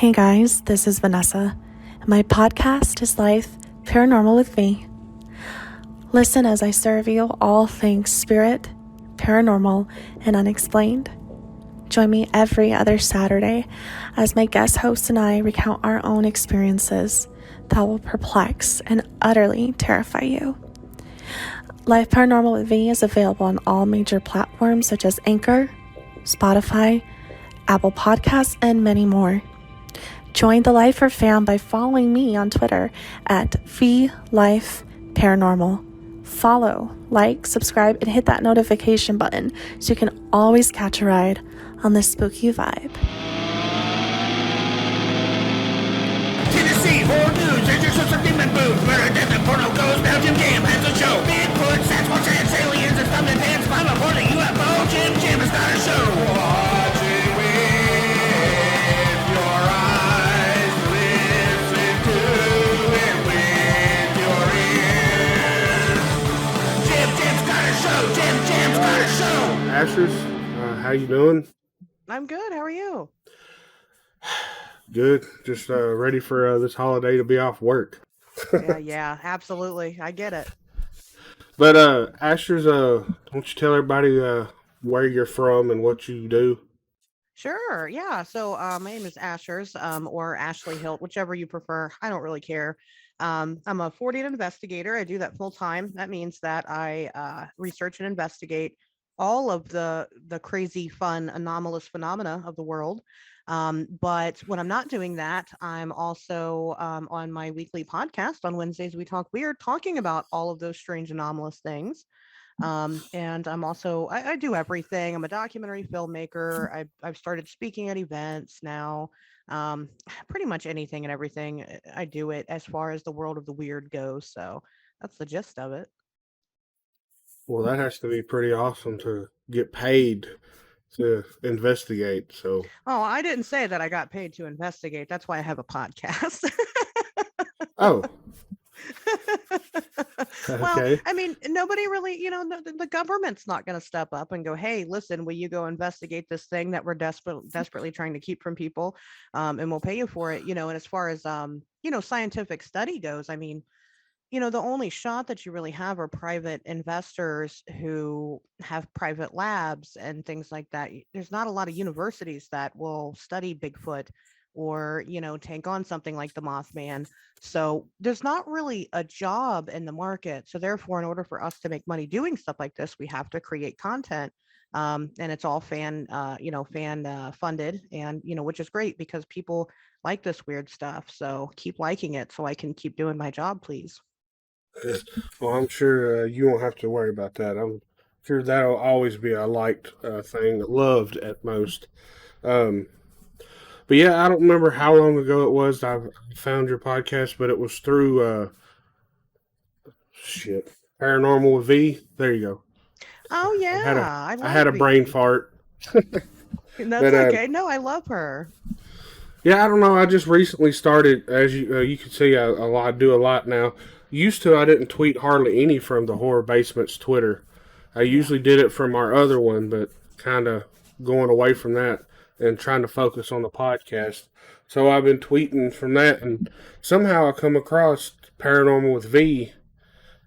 Hey guys, this is Vanessa. My podcast is Life Paranormal with Me. Listen as I serve you all things spirit, paranormal, and unexplained. Join me every other Saturday as my guest host and I recount our own experiences that will perplex and utterly terrify you. Life Paranormal with Me is available on all major platforms such as Anchor, Spotify, Apple Podcasts, and many more. Join the Lifer fam by following me on Twitter at VLifeParanormal. Follow, like, subscribe, and hit that notification button so you can always catch a ride on this spooky vibe. Tennessee, horror news, there's a demon booth, murder, death, and porno goes, now JimJam has a show. Bigfoot, Sasquatch, ants, aliens, and thumbed dance, climb aboard a UFO, JimJam has got a show. Watching with your eyes, listen to it with your ears. JimJam's got a show, JimJam's got a show. Asherz, how you doing? I'm good. How are you? Good. Just ready for this holiday to be off work. Yeah, absolutely. I get it. But Asherz, don't you tell everybody where you're from and what you do? Sure. Yeah. So my name is Asherz, or Ashley Hilt, whichever you prefer. I don't really care. I'm a 40 investigator. I do that full time. That means that I research and investigate all of the crazy, fun, anomalous phenomena of the world. But when I'm not doing that, I'm also on my weekly podcast on Wednesdays. We talk weird, talking about all of those strange, anomalous things. And I'm also I do everything. I'm a documentary filmmaker. I've started speaking at events now. Pretty much anything and everything. I do it as far as the world of the weird goes. So that's the gist of it. Well, that has to be pretty awesome to get paid to investigate. So, Oh, I didn't say that I got paid to investigate. That's why I have a podcast. oh, Well, okay. I mean, nobody really, the government's not going to step up and go, "Hey, listen, will you go investigate this thing that we're desperately trying to keep from people, and we'll pay you for it." And as far as scientific study goes, I mean, the only shot that you really have are private investors who have private labs and things like that. There's not a lot of universities that will study Bigfoot or, take on something like the Mothman. So there's not really a job in the market. So therefore, in order for us to make money doing stuff like this, we have to create content. And it's all fan funded, and which is great because people like this weird stuff. So keep liking it so I can keep doing my job, please. Well, I'm sure you won't have to worry about that. I'm sure that'll always be a liked thing, loved at most. Um, but yeah, I don't remember how long ago it was I found your podcast, but it was through Paranormal with V. There you go. Oh yeah, I had a brain fart. That's But okay. No, I love her. yeah, I don't know. I just recently started, as you can see, I do a lot now. Used to, I didn't tweet hardly any from the Horror Basement's Twitter. I usually did it from our other one, but kind of going away from that and trying to focus on the podcast. So I've been tweeting from that, and somehow I come across Paranormal with V,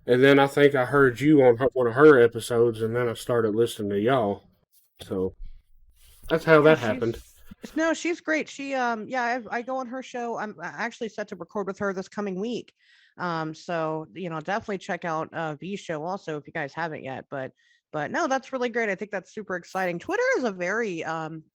and then I think I heard you on one of her episodes, and then I started listening to y'all. So that's how Yeah, that happened. she's great. She I go on her show. I'm actually set to record with her this coming week. So definitely check out V's show also if you guys haven't yet. But no, that's really great. I think that's super exciting. Twitter is a very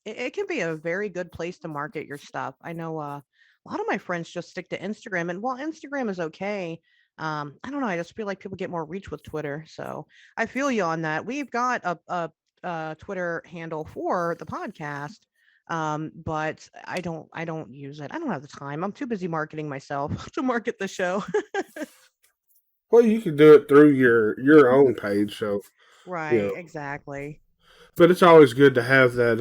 it can be a very good place to market your stuff. I know a lot of my friends just stick to Instagram, and while Instagram is okay, I don't know. I just feel like people get more reach with Twitter. So I feel you on that. We've got a Twitter handle for the podcast. But I don't use it. I don't have the time. I'm too busy marketing myself to market the show. Well, you can do it through your own page, so you Right, know. exactly. But it's always good to have that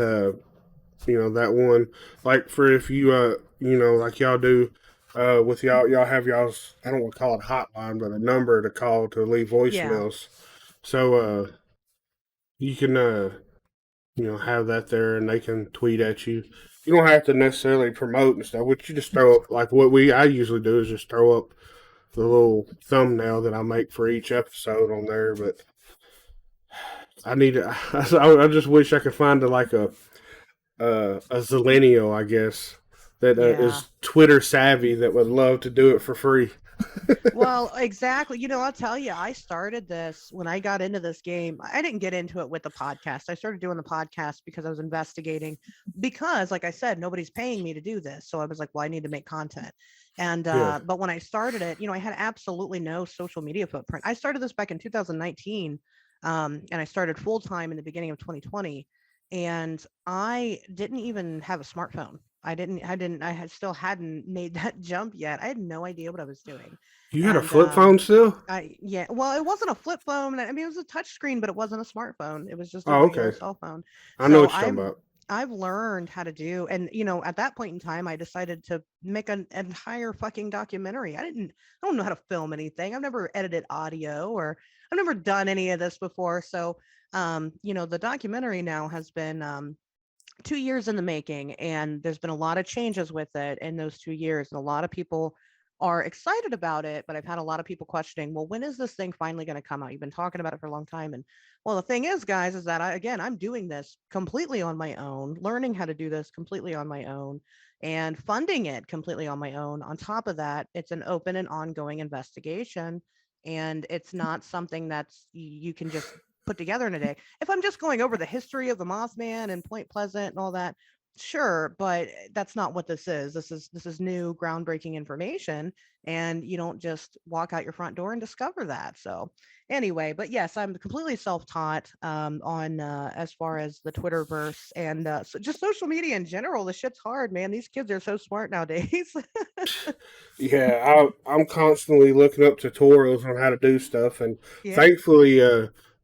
that one, like for if you like y'all do with y'all have y'all's, I don't want to call it hotline, but a number to call to leave Yeah. voicemails. So you can have that there, and they can tweet at you. you don't have to necessarily promote and stuff. What you just throw up, like what I usually do is just throw up the little thumbnail that I make for each episode on there. But I need to, I just wish I could find a zillennial, I guess, that Yeah. is Twitter savvy that would love to do it for free. Well, exactly. I'll tell you, I started this when I got into this game. I didn't get into it with the podcast. I started doing the podcast because I was investigating, because, like I said, nobody's paying me to do this. So I was like, well, I need to make content. And, Yeah. but when I started it, I had absolutely no social media footprint. I started this back in 2019, and I started full time in the beginning of 2020. And I didn't even have a smartphone. I had still hadn't made that jump yet. I had no idea what I was doing. You had a And flip phone still? yeah, well, it wasn't a flip phone. I mean, it was a touch screen, but it wasn't a smartphone. It was just a Oh, regular okay. cell phone. I know So what you're talking about. I've learned how to do, and at that point in time, I decided to make an entire fucking documentary. I don't know how to film anything. I've never edited audio, or I've never done any of this before. So, the documentary now has been 2 years in the making, and there's been a lot of changes with it in those 2 years, and a lot of people are excited about it, but I've had a lot of people questioning, well, when is this thing finally going to come out? You've been talking about it for a long time. And well, the thing is, guys, is that I'm doing this completely on my own, learning how to do this completely on my own, and funding it completely on my own. On top of that, it's an open and ongoing investigation, and it's not something that's you can just put together in a day. If I'm just going over the history of the Mothman and Point Pleasant and all that, sure, but that's not what this is. This is new, groundbreaking information, and you don't just walk out your front door and discover that. So, anyway, but yes, I'm completely self-taught on as far as the Twitterverse, and so just social media in general. The shit's hard, man. These kids are so smart nowadays. Yeah, I'm constantly looking up tutorials on how to do stuff, and Yeah, thankfully,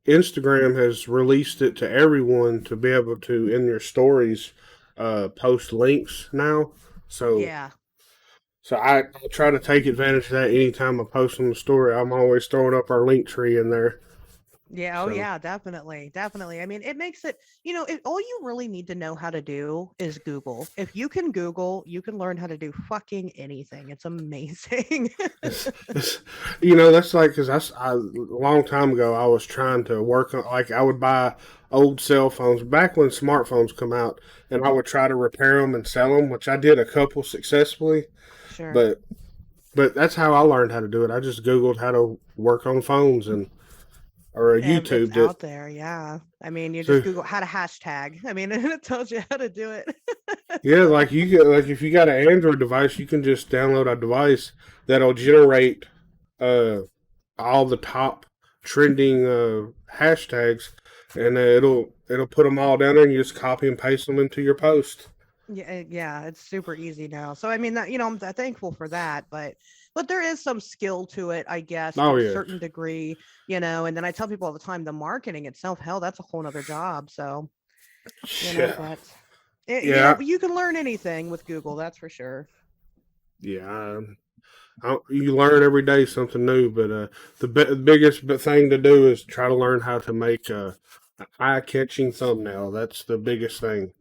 Instagram has released it to everyone to be able to in your stories post links now. So, yeah. I try to take advantage of that anytime I post on the story. I'm always throwing up our link tree in there. Yeah, oh So yeah, definitely. Definitely. I mean, it makes it, all you really need to know how to do is Google. If you can Google, you can learn how to do fucking anything. It's amazing. that's like because a long time ago I was trying to work on, like, I would buy old cell phones back when smartphones come out, and I would try to repair them and sell them, which I did a couple successfully. Sure. But that's how I learned how to do it. I just Googled how to work on phones and or It's YouTubed it. out there, yeah. I mean, you just So Google how to hashtag. I mean, and it tells you how to do it. yeah, like you get, like if you got an Android device, you can just download a device that'll generate uh all the top trending hashtags, and it'll put them all down there, and you just copy and paste them into your post. Yeah, yeah, it's super easy now. So I mean that, I'm thankful for that, but there is some skill to it, I guess, to Oh a yeah, certain degree, and then I tell people all the time, the marketing itself, hell, that's a whole nother job. So, yeah, but yeah, you can learn anything with Google, that's for sure. yeah. You learn every day something new, but the biggest thing to do is try to learn how to make an eye-catching thumbnail. That's the biggest thing.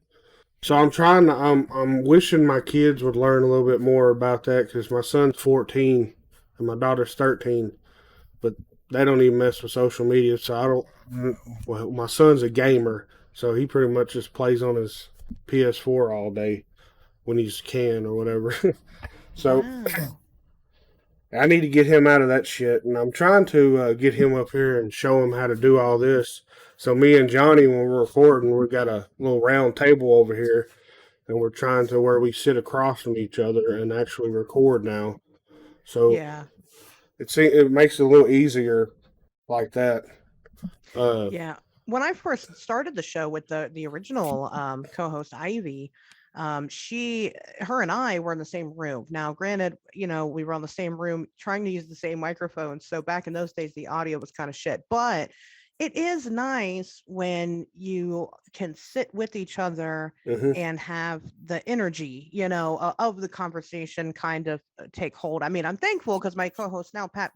So I'm trying to. I'm wishing my kids would learn a little bit more about that because my son's 14 and my daughter's 13, but they don't even mess with social media. So I don't. Well, my son's a gamer, so he pretty much just plays on his PS4 all day when he can or whatever. So Wow. I need to get him out of that shit, and I'm trying to get him up here and show him how to do all this. So me and Johnny, when we're recording, we've got a little round table over here, and we're trying to where we sit across from each other and actually record now. So Yeah. it makes it a little easier like that. Uh, Yeah. When I first started the show with the original co-host Ivy, her and I were in the same room. Now, granted, we were on the same room trying to use the same microphone. So back in those days, the audio was kind of shit. But it is nice when you can sit with each other Hmm. and have the energy, of the conversation kind of take hold. I mean, I'm thankful because my co-host now, Pat,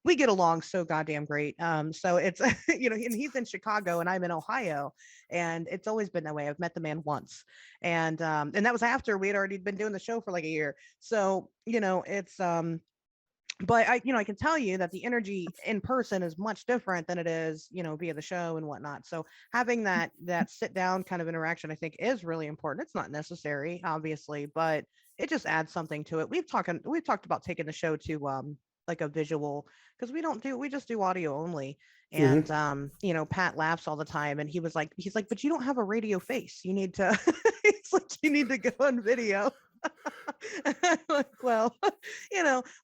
we get along so goddamn great. So it's and he's in Chicago and I'm in Ohio, and it's always been that way. I've met the man once, and that was after we had already been doing the show for like a year. So it's but I can tell you that the energy in person is much different than it is, via the show and whatnot. So having that sit down kind of interaction, I think, is really important. It's not necessary, obviously, but it just adds something to it. We've talked about taking the show to like a visual, because we just do audio only. Hmm. And Pat laughs all the time, and he's like, but you don't have a radio face. You need to he's like, you need to go on video. Like, well,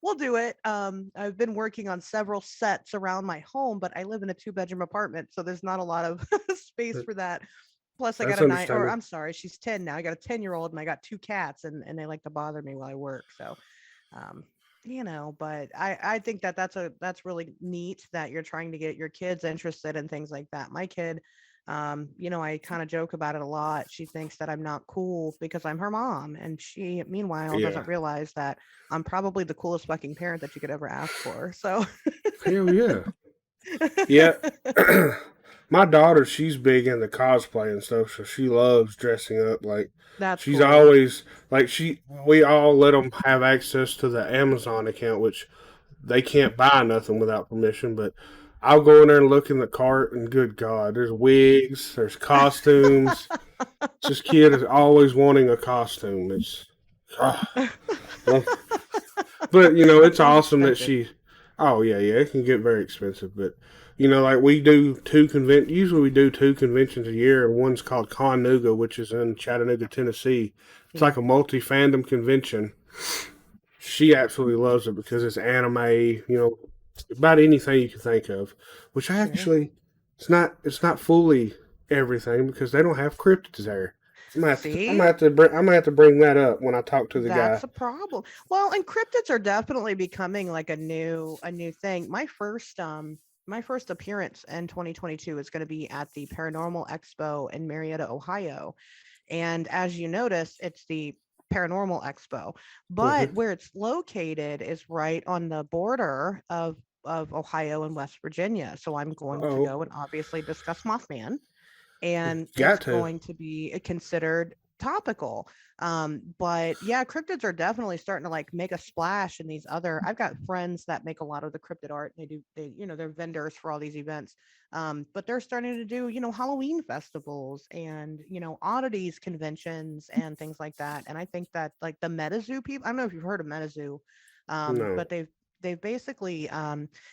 we'll do it. I've been working on several sets around my home, but I live in a two-bedroom apartment, so there's not a lot of space for that. Plus, I got That's a nine, or understandable. I'm sorry, she's 10 now. I got a 10-year-old and I got two cats, and they like to bother me while I work. So, um, but I think that's really neat that you're trying to get your kids interested in things like that. My kid, I kind of joke about it a lot. She thinks that I'm not cool because I'm her mom, and she meanwhile Yeah. doesn't realize that I'm probably the coolest fucking parent that you could ever ask for. So Hell yeah. Yeah. My daughter, she's big into cosplay and stuff, so she loves dressing up. Like, that's she's cool. always like we all let them have access to the Amazon account, which they can't buy nothing without permission. But I'll go in there and look in the cart, and good God, there's wigs, there's costumes. This kid is always wanting a costume. It's, ah, well, but That it's sounds awesome that expensive. she. Oh yeah, yeah, it can get very expensive, but like we do two convent. Usually we do two conventions a year, and one's called Connuga, which is in Chattanooga, Tennessee. It's Yeah. like a multi fandom convention. She absolutely loves it because it's anime. About anything you can think of. Which I Sure. actually, it's not fully everything because they don't have cryptids there. I'm See? gonna have to bring that up when I talk to the That's guy. a problem. Well, and cryptids are definitely becoming like a new thing. My first appearance in 2022 is going to be at the Paranormal Expo in Marietta, Ohio. And as you notice, it's the Paranormal Expo. Hmm. But where it's located is right on the border of Ohio and West Virginia. So I'm going to Oh, go and obviously discuss Mothman, and it's got to. going to be considered topical. But yeah, cryptids are definitely starting to like make a splash in these other. I've got friends that make a lot of the cryptid art. They're vendors for all these events. But they're starting to do, Halloween festivals and, oddities conventions and things like that. And I think that like the MetaZoo people, I don't know if you've heard of MetaZoo, No. but they've basically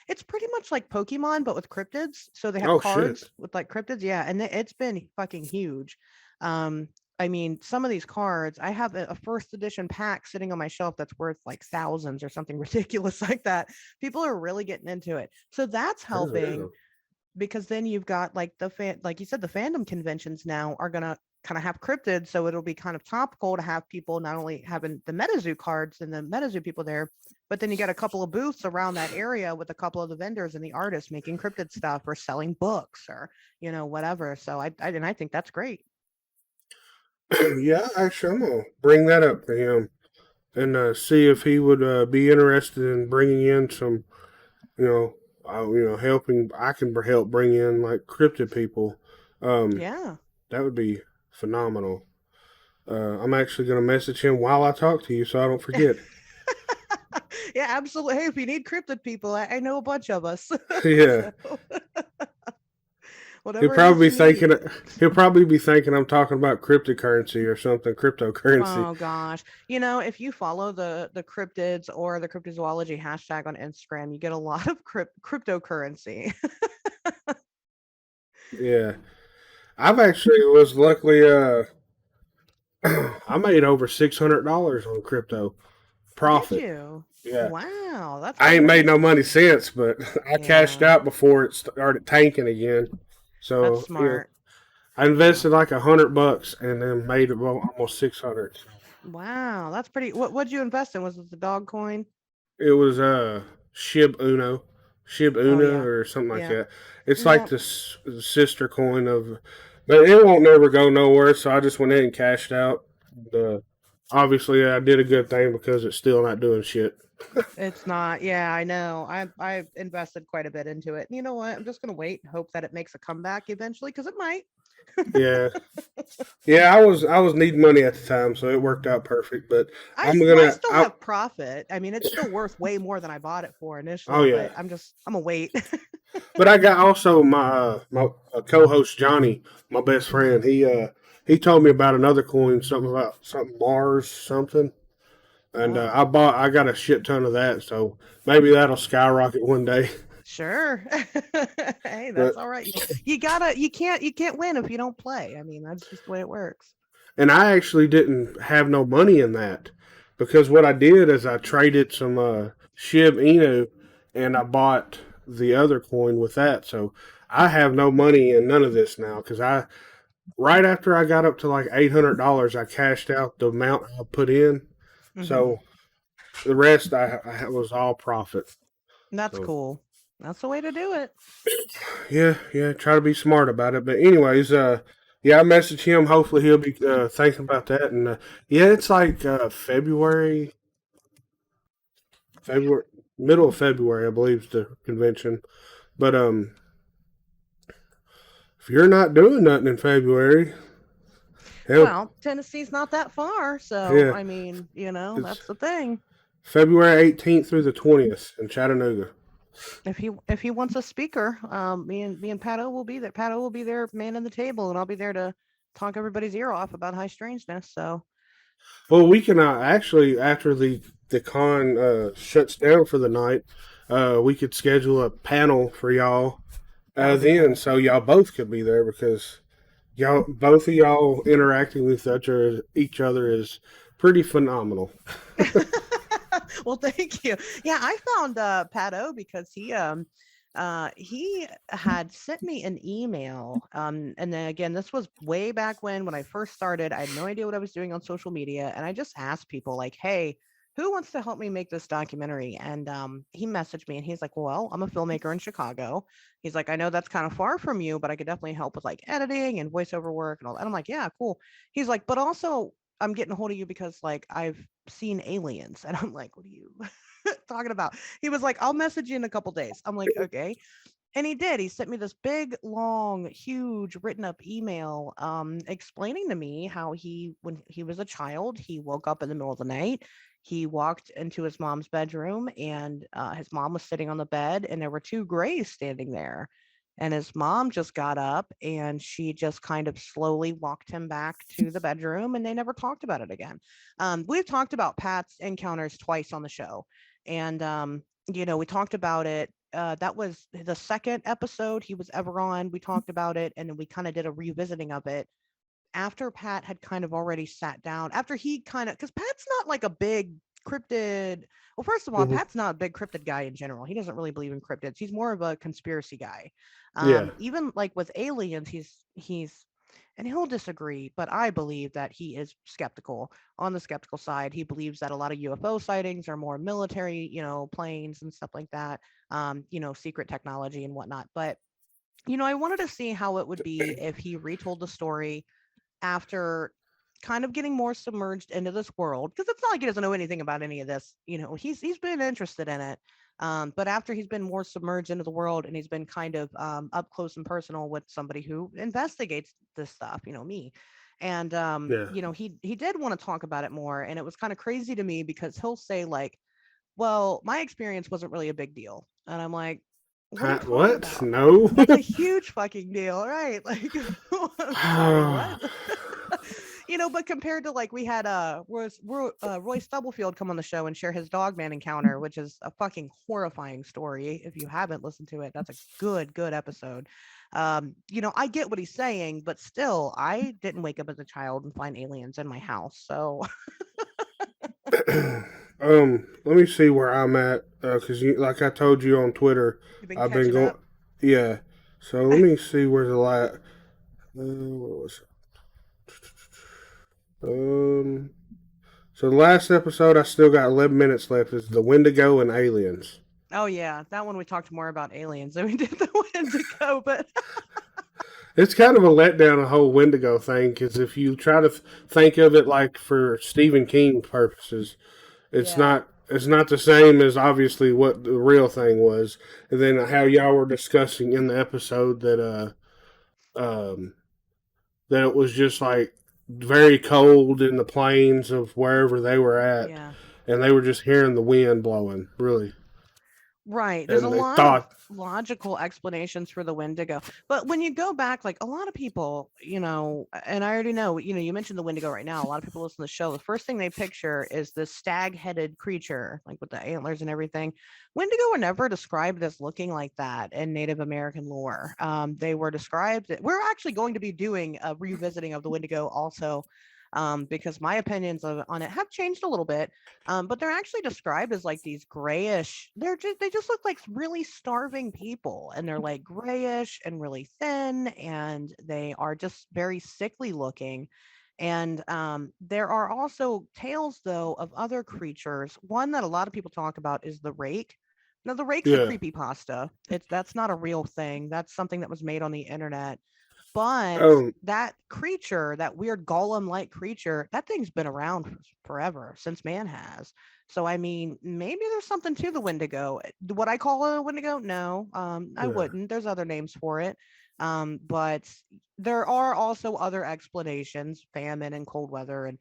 it's pretty much like Pokemon, but with cryptids. So they have Oh shit. cards with like cryptids. Yeah. And it's been fucking huge. Um, I mean, some of these cards, I have a first edition pack sitting on my shelf that's worth like thousands or something ridiculous like that. People are really getting into it. So that's Hell yeah. helping, because then you've got like like you said, the fandom conventions now are going to kind of have cryptids. So it'll be kind of topical to have people not only having the MetaZoo cards and the MetaZoo people there, but then you got a couple of booths around that area with a couple of the vendors and the artists making cryptid stuff or selling books or, whatever. So I think that's great. Yeah, actually, I'm gonna bring that up to him and see if he would be interested in bringing in some, helping. I can help bring in like cryptid people. Um, Yeah. that would be phenomenal. I'm actually gonna message him while I talk to you, so I don't forget. Yeah, absolutely. Hey, if you need cryptid people, I know a bunch of us. Yeah, So he'll whatever it is probably you be need. thinking. He'll probably be thinking I'm talking about cryptocurrency or something, cryptocurrency. Oh gosh. If you follow the cryptids or the cryptozoology hashtag on Instagram, you get a lot of cryptocurrency. Yeah, I've actually was luckily I made over $600 on crypto Did profit. you? Yeah, Wow, that's I ain't made cool. no money since, but I cashed Yeah, out before it started tanking again. that's So smart. I Yeah. invested like $100 and then made almost 600. Wow, that's pretty. What'd you invest in? Was it the dog coin? It was Shib Uno. Shib Oh Una yeah. or something like Yeah. that. It's like No, the sister coin of, but it won't never go nowhere. So I just went in and cashed out. The obviously I did a good thing because it's still not doing shit. it's not. Yeah, I know. I invested quite a bit into it. You know what? I'm just gonna wait and hope that it makes a comeback eventually because it might. Yeah, yeah. I was needing money at the time, so it worked out perfect. But I'm Well, I gonna. still have profit. I mean, it's still worth way more than I bought it for Oh initially, yeah. but I'm gonna wait. But I got also my co-host Johnny, my best friend. He told me about another coin, something about something Mars something, and Oh, I got a shit ton of that. So maybe that'll skyrocket one day. sure. Hey, But that's all right. You can't win if you don't play. I mean, that's just the way it works. and I actually didn't have no money in that because what I did is I traded some Shib Inu and I bought the other coin with that. So I have no money in none of this now because I right after I got up to like $800, I cashed out the amount I put in. Hmm. So the rest I was all profit. That's So cool. That's the way to do it. yeah, yeah, try to be smart about it. But anyways, yeah, I messaged him. Hopefully he'll be thinking about that. And yeah, it's like February, middle of February, I believe, is the convention. But if you're not doing nothing in February, hell, Well, Tennessee's not that far, so yeah, I mean, it's that's the thing. February 18th through the 20th in Chattanooga. If he wants a speaker, me and Pato will be there. Pato will be there, man in the table, and I'll be there to talk everybody's ear off about high strangeness. So Well, we can actually after the con shuts down for the night, we could schedule a panel for y'all that would be then, cool. so y'all both could be there because y'all both of y'all interacting with each other is pretty phenomenal. Well, thank you. Yeah, I found Pato because he had sent me an email. And then again, this was way back when I first started. I had no idea what I was doing on social media, and I just asked people like, "Hey, who wants to help me make this documentary?" And he messaged me, and he's like, "Well, I'm a filmmaker in Chicago." He's like, "I know that's kind of far from you, but I could definitely help with like editing and voiceover work and all that." And I'm like, "Yeah, cool." He's like, "But also, I'm getting a hold of you because like I've seen aliens." And I'm like, "What are you talking about?" He was like, "I'll message you in a couple days." I'm like, "Okay." And he did. He sent me this big, long, huge written up email explaining to me how when he was a child, he woke up in the middle of the night. He walked into his mom's bedroom, and his mom was sitting on the bed, and there were two grays standing there. And his mom just got up and she just kind of slowly walked him back to the bedroom, and they never talked about it again. We've talked about Pat's encounters twice on the show. And we talked about it. That was the second episode he was ever on. We talked about it, and then we kind of did a revisiting of it after Pat had kind of already sat down. After he kind of, because Pat's not like a big cryptid. Well, first of all, Hmm. Pat's not a big cryptid guy in general. He doesn't really believe in cryptids. He's more of a conspiracy guy. Yeah, Even like with aliens, he's and he'll disagree, but I believe that he is skeptical. On the skeptical side, he believes that a lot of UFO sightings are more military, planes and stuff like that, secret technology and whatnot. But, I wanted to see how it would be if he retold the story after kind of getting more submerged into this world, because it's not like he doesn't know anything about any of this. He's been interested in it. But after he's been more submerged into the world, and he's been kind of up close and personal with somebody who investigates this stuff, me. And yeah. he did want to talk about it more, and it was kind of crazy to me because he'll say like, "Well, my experience wasn't really a big deal," and I'm like, "What are you talking What? about? No. That's a huge fucking deal, right?" Like, I'm sorry, what? But compared to like we had Roy Stubblefield come on the show and share his dogman encounter, which is a fucking horrifying story. If you haven't listened to it, that's a good episode. I get what he's saying, but still, I didn't wake up as a child and find aliens in my house. So Let me see where I'm at because like I told you on Twitter, you've been I've been catching going. up. Yeah. So let me see where the last. What was it? So the last episode, I still got 11 minutes left. Is the Wendigo and Aliens. Oh yeah, that one we talked more about aliens than we did the Wendigo, but It's kind of a letdown, the whole Wendigo thing, because if you try to think of it like for Stephen King purposes, it's yeah, not. It's not the same as obviously what the real thing was, and then how y'all were discussing in the episode um, that it was just like very cold in the plains of wherever they were at, yeah. and they were just hearing the wind blowing, really, Right. There's a and they lot of thought, logical explanations for the Wendigo. But when you go back, like a lot of people, and I already know, you mentioned the Wendigo right now. A lot of people listen to the show. The first thing they picture is this stag-headed creature, like with the antlers and everything. Wendigo were never described as looking like that in Native American lore. They were described, we're actually going to be doing a revisiting of the Wendigo also. Because my opinions on it have changed a little bit, but they're actually described as like these grayish. They just look like really starving people, and they're like grayish and really thin, and they are just very sickly looking. And there are also tales though of other creatures. One that a lot of people talk about is the rake. Now the rake's a yeah, creepy pasta. That's not a real thing. That's something that was made on the internet, but um, that creature, that weird golem-like creature, that thing's been around forever, since man has. So I mean, maybe there's something to the Wendigo. Would I call it a Wendigo? No, I yeah, wouldn't. There's other names for it. But there are also other explanations: famine and cold weather, and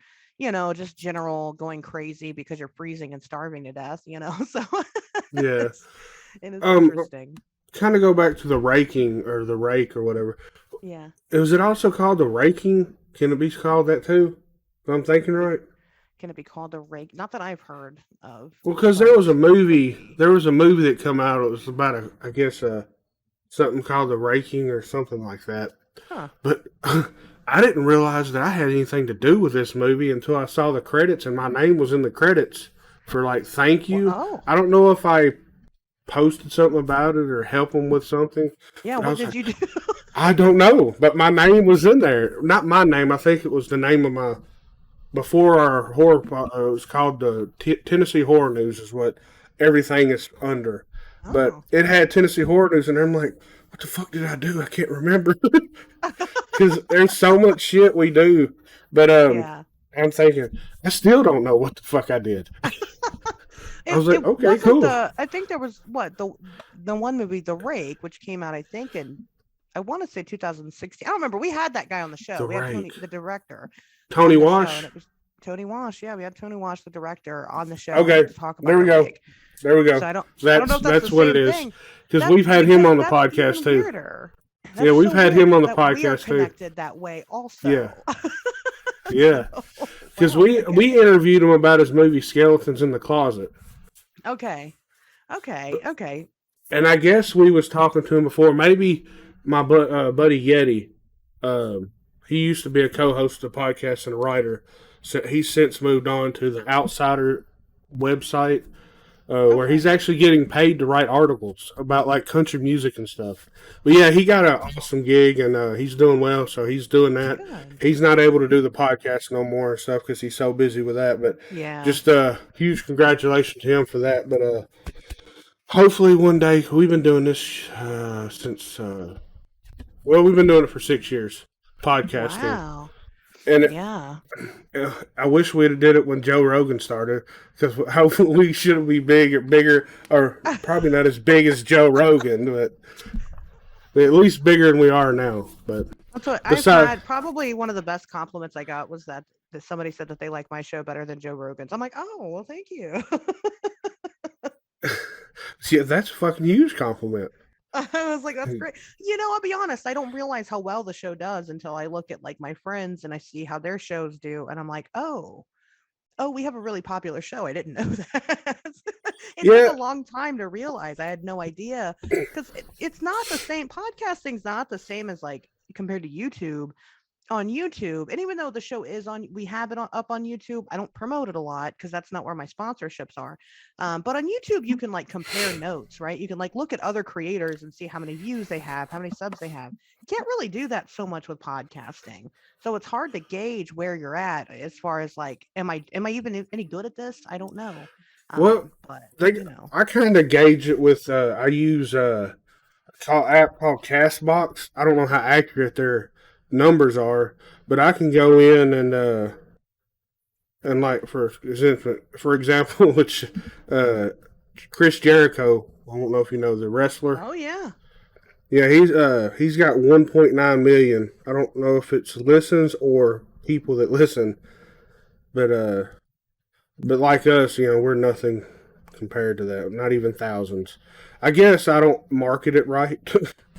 just general going crazy because you're freezing and starving to death. So yeah. it's it is Um, interesting. kind of go back to the raking or the rake or whatever. Yeah. Is it also called the raking? Can it be called that too? If I'm thinking Can it be right. Can it be called a rake? Not that I've heard of, Well, because there but was a could movie, be. there was a movie that come out. It was about I guess, something called the raking or something like that. Huh. But I didn't realize that I had anything to do with this movie until I saw the credits and my name was in the credits for like thank Well, you. oh, I don't know if I posted something about it or help them with something, yeah. but I What was did like, you do? I don't know, but my name was in there. Not my name. I think it was the name of my before our horror. It was called the Tennessee Horror News. Is what everything is under. But Oh, it had Tennessee Horror News, and I'm like, what the fuck did I do? I can't remember because there's so much shit we do. But yeah. I'm thinking I still don't know what the fuck I did. I It was like, it okay, wasn't cool. the. I think there was what the one movie, The Rake, which came out I think in, I want to say 2016. I don't remember. We had that guy on the show. The We had rake, Tony, the director, Tony on the show, and Wash. it was Tony Wash. Yeah, we had Tony Wash, the director, on the show Okay, to talk there about we The go. Rake. There we So go. I don't know if that's the That's what it same is. thing. Because That's we've had him because on the that's podcast even too. weirder. Yeah, That's we've so had weird him on the that we are podcast too. connected that way Yeah, also. yeah. So, Because wow, we okay. interviewed him about his movie Skeletons in the Closet, Okay. Okay. Okay. and I guess we was talking to him before. Maybe my buddy Yeti. He used to be a co-host of the podcast and a writer. So he's since moved on to the Outsider website, where he's Okay. actually getting paid to write articles about like country music and stuff. But yeah, he got an awesome gig and he's doing well, so he's doing that. Good. He's not able to do the podcast no more and stuff because he's so busy with that. But Yeah. just huge congratulations to him for that. But hopefully one day we've been doing this since well, we've been doing it for 6 years, podcasting, Wow. and Yeah. I wish we'd have did it when Joe Rogan started because hopefully we should be bigger, or probably not as big as Joe Rogan, but at least bigger than we are now. But That's what I've besides, had. Probably one of the best compliments I got was that somebody said that they like my show better than Joe Rogan's. I'm like, oh, well, thank you. yeah, that's a fucking huge compliment. I was like, that's great. I'll be honest, I don't realize how well the show does until I look at like my friends and I see how their shows do. And I'm like, oh, we have a really popular show. I didn't know that. It took Yeah, a long time to realize. I had no idea because it's not the same. Podcasting's not the same as like compared to YouTube. On YouTube, and even though the show is on, we have it up on YouTube. I don't promote it a lot because that's not where my sponsorships are. But on YouTube, you can like compare notes, right? You can like look at other creators and see how many views they have, how many subs they have. You can't really do that so much with podcasting, so it's hard to gauge where you're at as far as like, am I even any good at this? I don't know. Well, But they, you know, I kind of gauge it with, I use app called Castbox. I don't know how accurate their numbers are, but I can go in and like for example, which uh, Chris Jericho. I don't know if you know the wrestler. oh yeah, Yeah, he's got 1.9 million. I don't know if it's listens or people that listen, but like us, we're nothing compared to that. Not even thousands. I guess I don't market it right.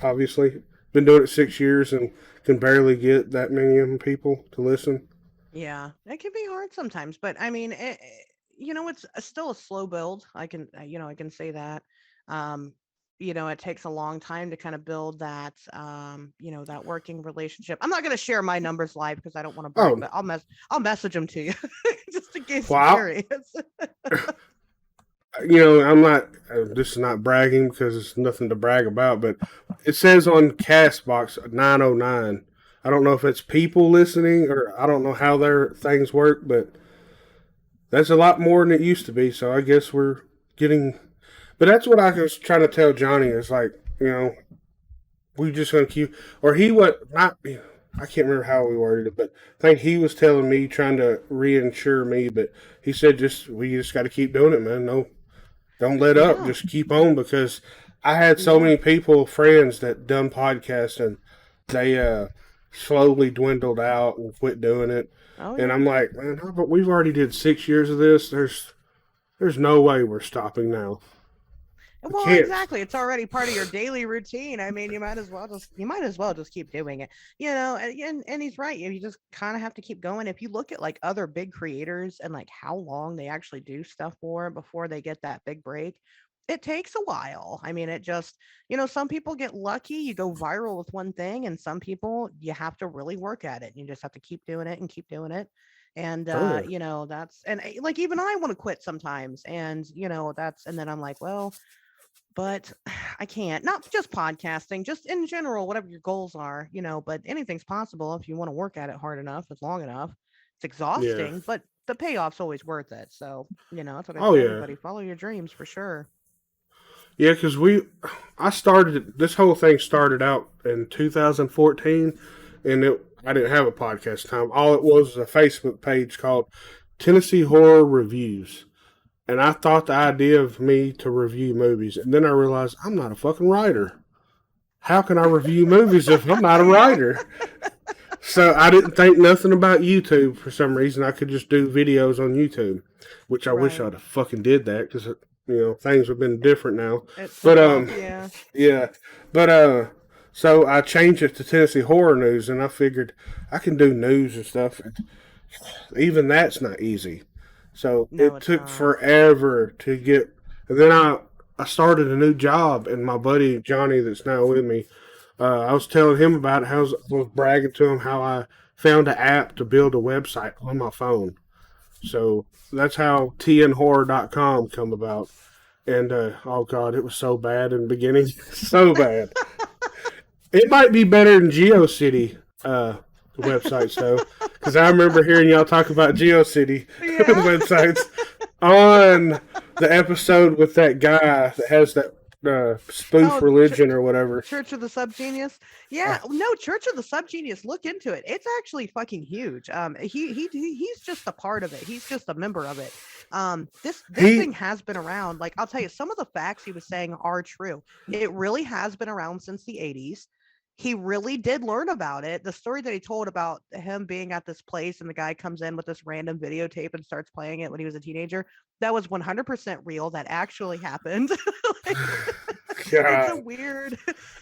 Obviously, been doing it 6 years and can barely get that many people to listen. yeah, it can be hard sometimes. But I mean, it's still a slow build. I can say that. Um, it takes a long time to kind of build that, that working relationship. I'm not going to share my numbers live because I don't want to brag, Oh, but I'll message them to you just in case you're well, curious. I'm not. This is not bragging because it's nothing to brag about, but it says on Castbox 909. I don't know if it's people listening or I don't know how their things work, but that's a lot more than it used to be. So I guess we're getting. But that's what I was trying to tell Johnny is like, we just gonna keep. Or he what not. I can't remember how we worded it, but I think he was telling me trying to reinsure me, but he said we just got to keep doing it, man. No, don't let up. Yeah, Just keep on because I had so yeah. many people, friends that done podcasts and they slowly dwindled out and quit doing it. Oh And yeah. I'm like, man, but we've already did 6 years of this. There's no way we're stopping now. We Well, can't. exactly. It's already part of your daily routine. I mean, you might as well just keep doing it. And he's right. You just kind of have to keep going. If you look at like other big creators and like how long they actually do stuff for before they get that big break, it takes a while. I mean, it just, some people get lucky, you go viral with one thing, and some people you have to really work at it. You just have to keep doing it and keep doing it. And Oh yeah. that's and like even I want to quit sometimes. And and then I'm like, well, but I can't. Not just podcasting, just in general, whatever your goals are, but anything's possible if you want to work at it hard enough, it's long enough. It's Yeah. exhausting, but the payoff's always worth it. So, that's what I Oh tell yeah. everybody. Follow your dreams for sure. Yeah, because I started, this whole thing started out in 2014, and I didn't have a podcast time. All it was a Facebook page called Tennessee Horror Reviews. And I thought the idea of me to review movies, and then I realized I'm not a fucking writer. How can I review movies if I'm not a Yeah. writer? So I didn't think nothing about YouTube for some reason. I could just do videos on YouTube, which I wish Right. I'd have fucking did that because things have been different now. It's But evolved. Yeah. yeah, but so I changed it to Tennessee Horror News, and I figured I can do news and stuff. Even that's not easy. So No, it it's took not. forever to get. And then I started a new job, and my buddy Johnny, that's now with me, I was telling him about how I was bragging to him how I found an app to build a website on my phone. So that's how tnhorror.com come about. And oh god, it was so bad in the beginning, so bad. It might be better than GeoCity websites though, because I remember hearing y'all talk about GeoCity Yeah. websites on the episode with that guy that has that spoof Oh, religion or whatever. Church of the Subgenius. Uh, Yeah, no, Church of the Subgenius. Look into it. It's actually fucking huge. He's just a part of it. He's just a member of it. This he thing has been around. Like I'll tell you, some of the facts he was saying are true. It really has been around since the 80s. He really did learn about it. The story that he told about him being at this place and the guy comes in with this random videotape and starts playing it when he was a teenager, that was 100% real. That actually happened. Like, it's a God. weird.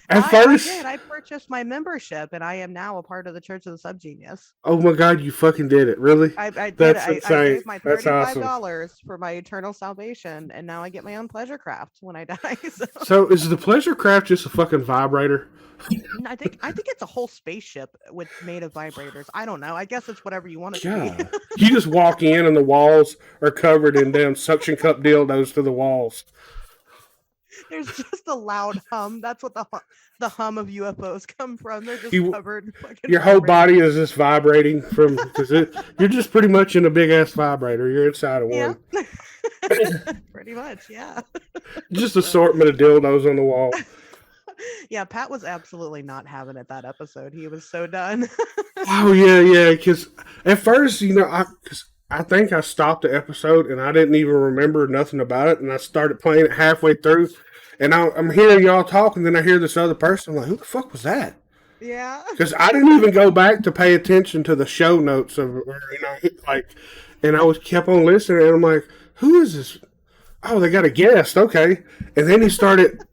At I did. first, I purchased my membership, and I am now a part of the Church of the Subgenius. oh my god, you fucking did it! Really? I did. That's I insane. gave my That's awesome. $35 for my eternal salvation, and now I get my own pleasure craft when I die. So So is the pleasure craft just a fucking vibrator? I think it's a whole spaceship with made of vibrators. I don't know. I guess it's whatever you want it to be. God, you just walk in and the walls are covered in damn suction cup dildos to the walls. There's just a loud hum. That's what the hum of UFOs come from. They're just You, covered in fucking your whole vibrators. body is just vibrating from because you're just pretty much in a big ass vibrator. You're inside of Yeah. one. Pretty much, yeah. Just assortment of dildos on the wall. Yeah, Pat was absolutely not having it that episode. He was so done. Oh yeah. Because at first, cause I think I stopped the episode and I didn't even remember nothing about it, and I started playing it halfway through, and I'm hearing y'all talk, and then I hear this other person. I'm like, who the fuck was that? Yeah. Because I didn't even go back to pay attention to the show notes of, and I was kept on listening, and I'm like, who is this? Oh, they got a guest, okay. And then he started.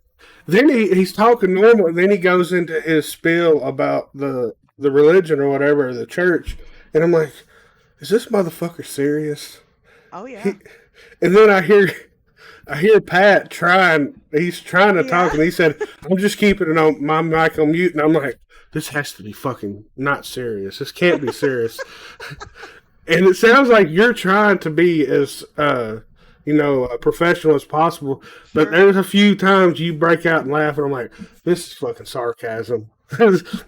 Then he's talking normal, and then he goes into his spiel about the religion or whatever, the church, and I'm like, is this motherfucker serious? Oh yeah. And then I hear Pat trying. He's trying to talk, and he said, "I'm just keeping it on my mic on mute." And I'm like, "This has to be fucking not serious. This can't be serious." And it sounds like you're trying to be as professional as possible, but there's a few times you break out and laugh, and I'm like, "This is fucking sarcasm."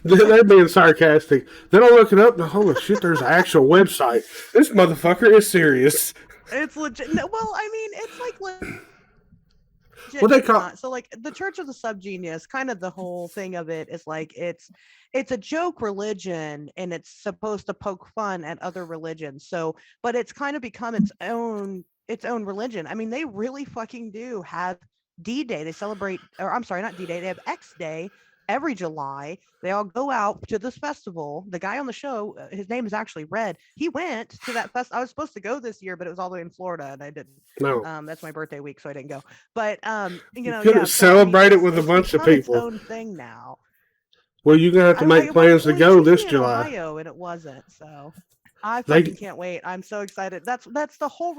They're being sarcastic. Then I look it up, and holy shit, there's an actual website. This motherfucker is serious. It's legit. No, well, I mean, it's like legit. What they call So, like the Church of the Subgenius, kind of the whole thing of it is like it's a joke religion, and it's supposed to poke fun at other religions. So, but it's kind of become its own religion. I mean, they really fucking do have D-Day. They celebrate, or I'm sorry, not D-Day. They have X-Day every July. They all go out to this festival. The guy on the show, his name is actually Red. He went to that fest. I was supposed to go this year, but it was all the way in Florida, and I didn't. No. That's my birthday week, so I didn't go. But you couldn't celebrate it with a bunch of people. Its own thing now. Well, you're gonna have to make plans to go this July. Ohio, and it wasn't. So I fucking can't wait. I'm so excited. That's the whole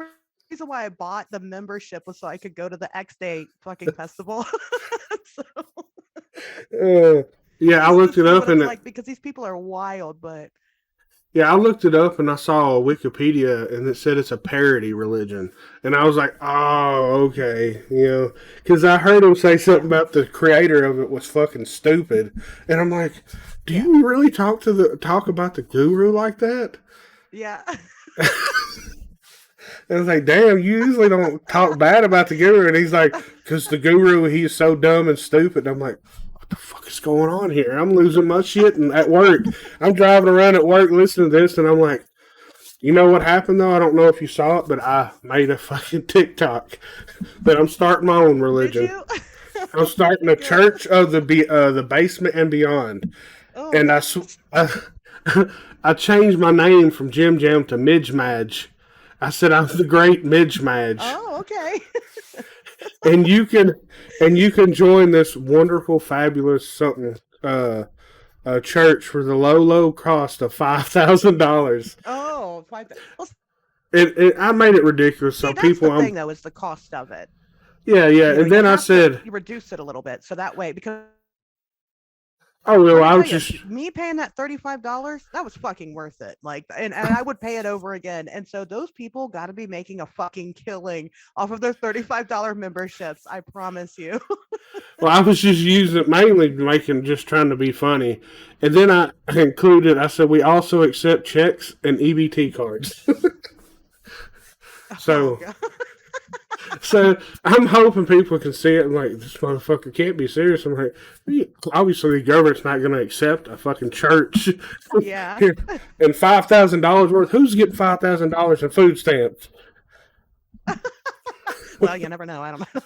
reason why I bought the membership, was so I could go to the X-Day fucking festival. Yeah, I looked it up, and like, because these people are wild, but yeah, I looked it up, and I saw Wikipedia, and it said it's a parody religion, and I was like, oh, okay, because I heard him say something about the creator of it was fucking stupid, and I'm like, do you really talk about the guru like that? Yeah. And I was like, damn, you usually don't talk bad about the guru. And he's like, because the guru, he's so dumb and stupid. And I'm like, what the fuck is going on here? I'm losing my shit. And at work, I'm driving around at work listening to this, and I'm like, you know what happened, though? I don't know if you saw it, but I made a fucking TikTok that I'm starting my own religion. Did you? I'm starting a church of the basement and beyond. Oh. And I changed my name from JimJam to Midge I said I'm the great Midge. Oh, okay. and you can join this wonderful, fabulous something church for the low cost of $5,000. Oh, $5,000. I made it ridiculous. So that's people, the thing, though, is the cost of it. Yeah. And then I said, you reduce it a little bit, so that way, because. Oh well, I was just me paying that $35. That was fucking worth it. Like, and I would pay it over again. And so those people got to be making a fucking killing off of their $35 memberships. I promise you. Well, I was just using it mainly just trying to be funny, and then I included. I said we also accept checks and EBT cards. So. Oh, So I'm hoping people can see it and like, this motherfucker can't be serious. I'm like, obviously the government's not going to accept a fucking church. Yeah. And $5,000 worth. Who's getting $5,000 in food stamps? Well, you never know. I don't know.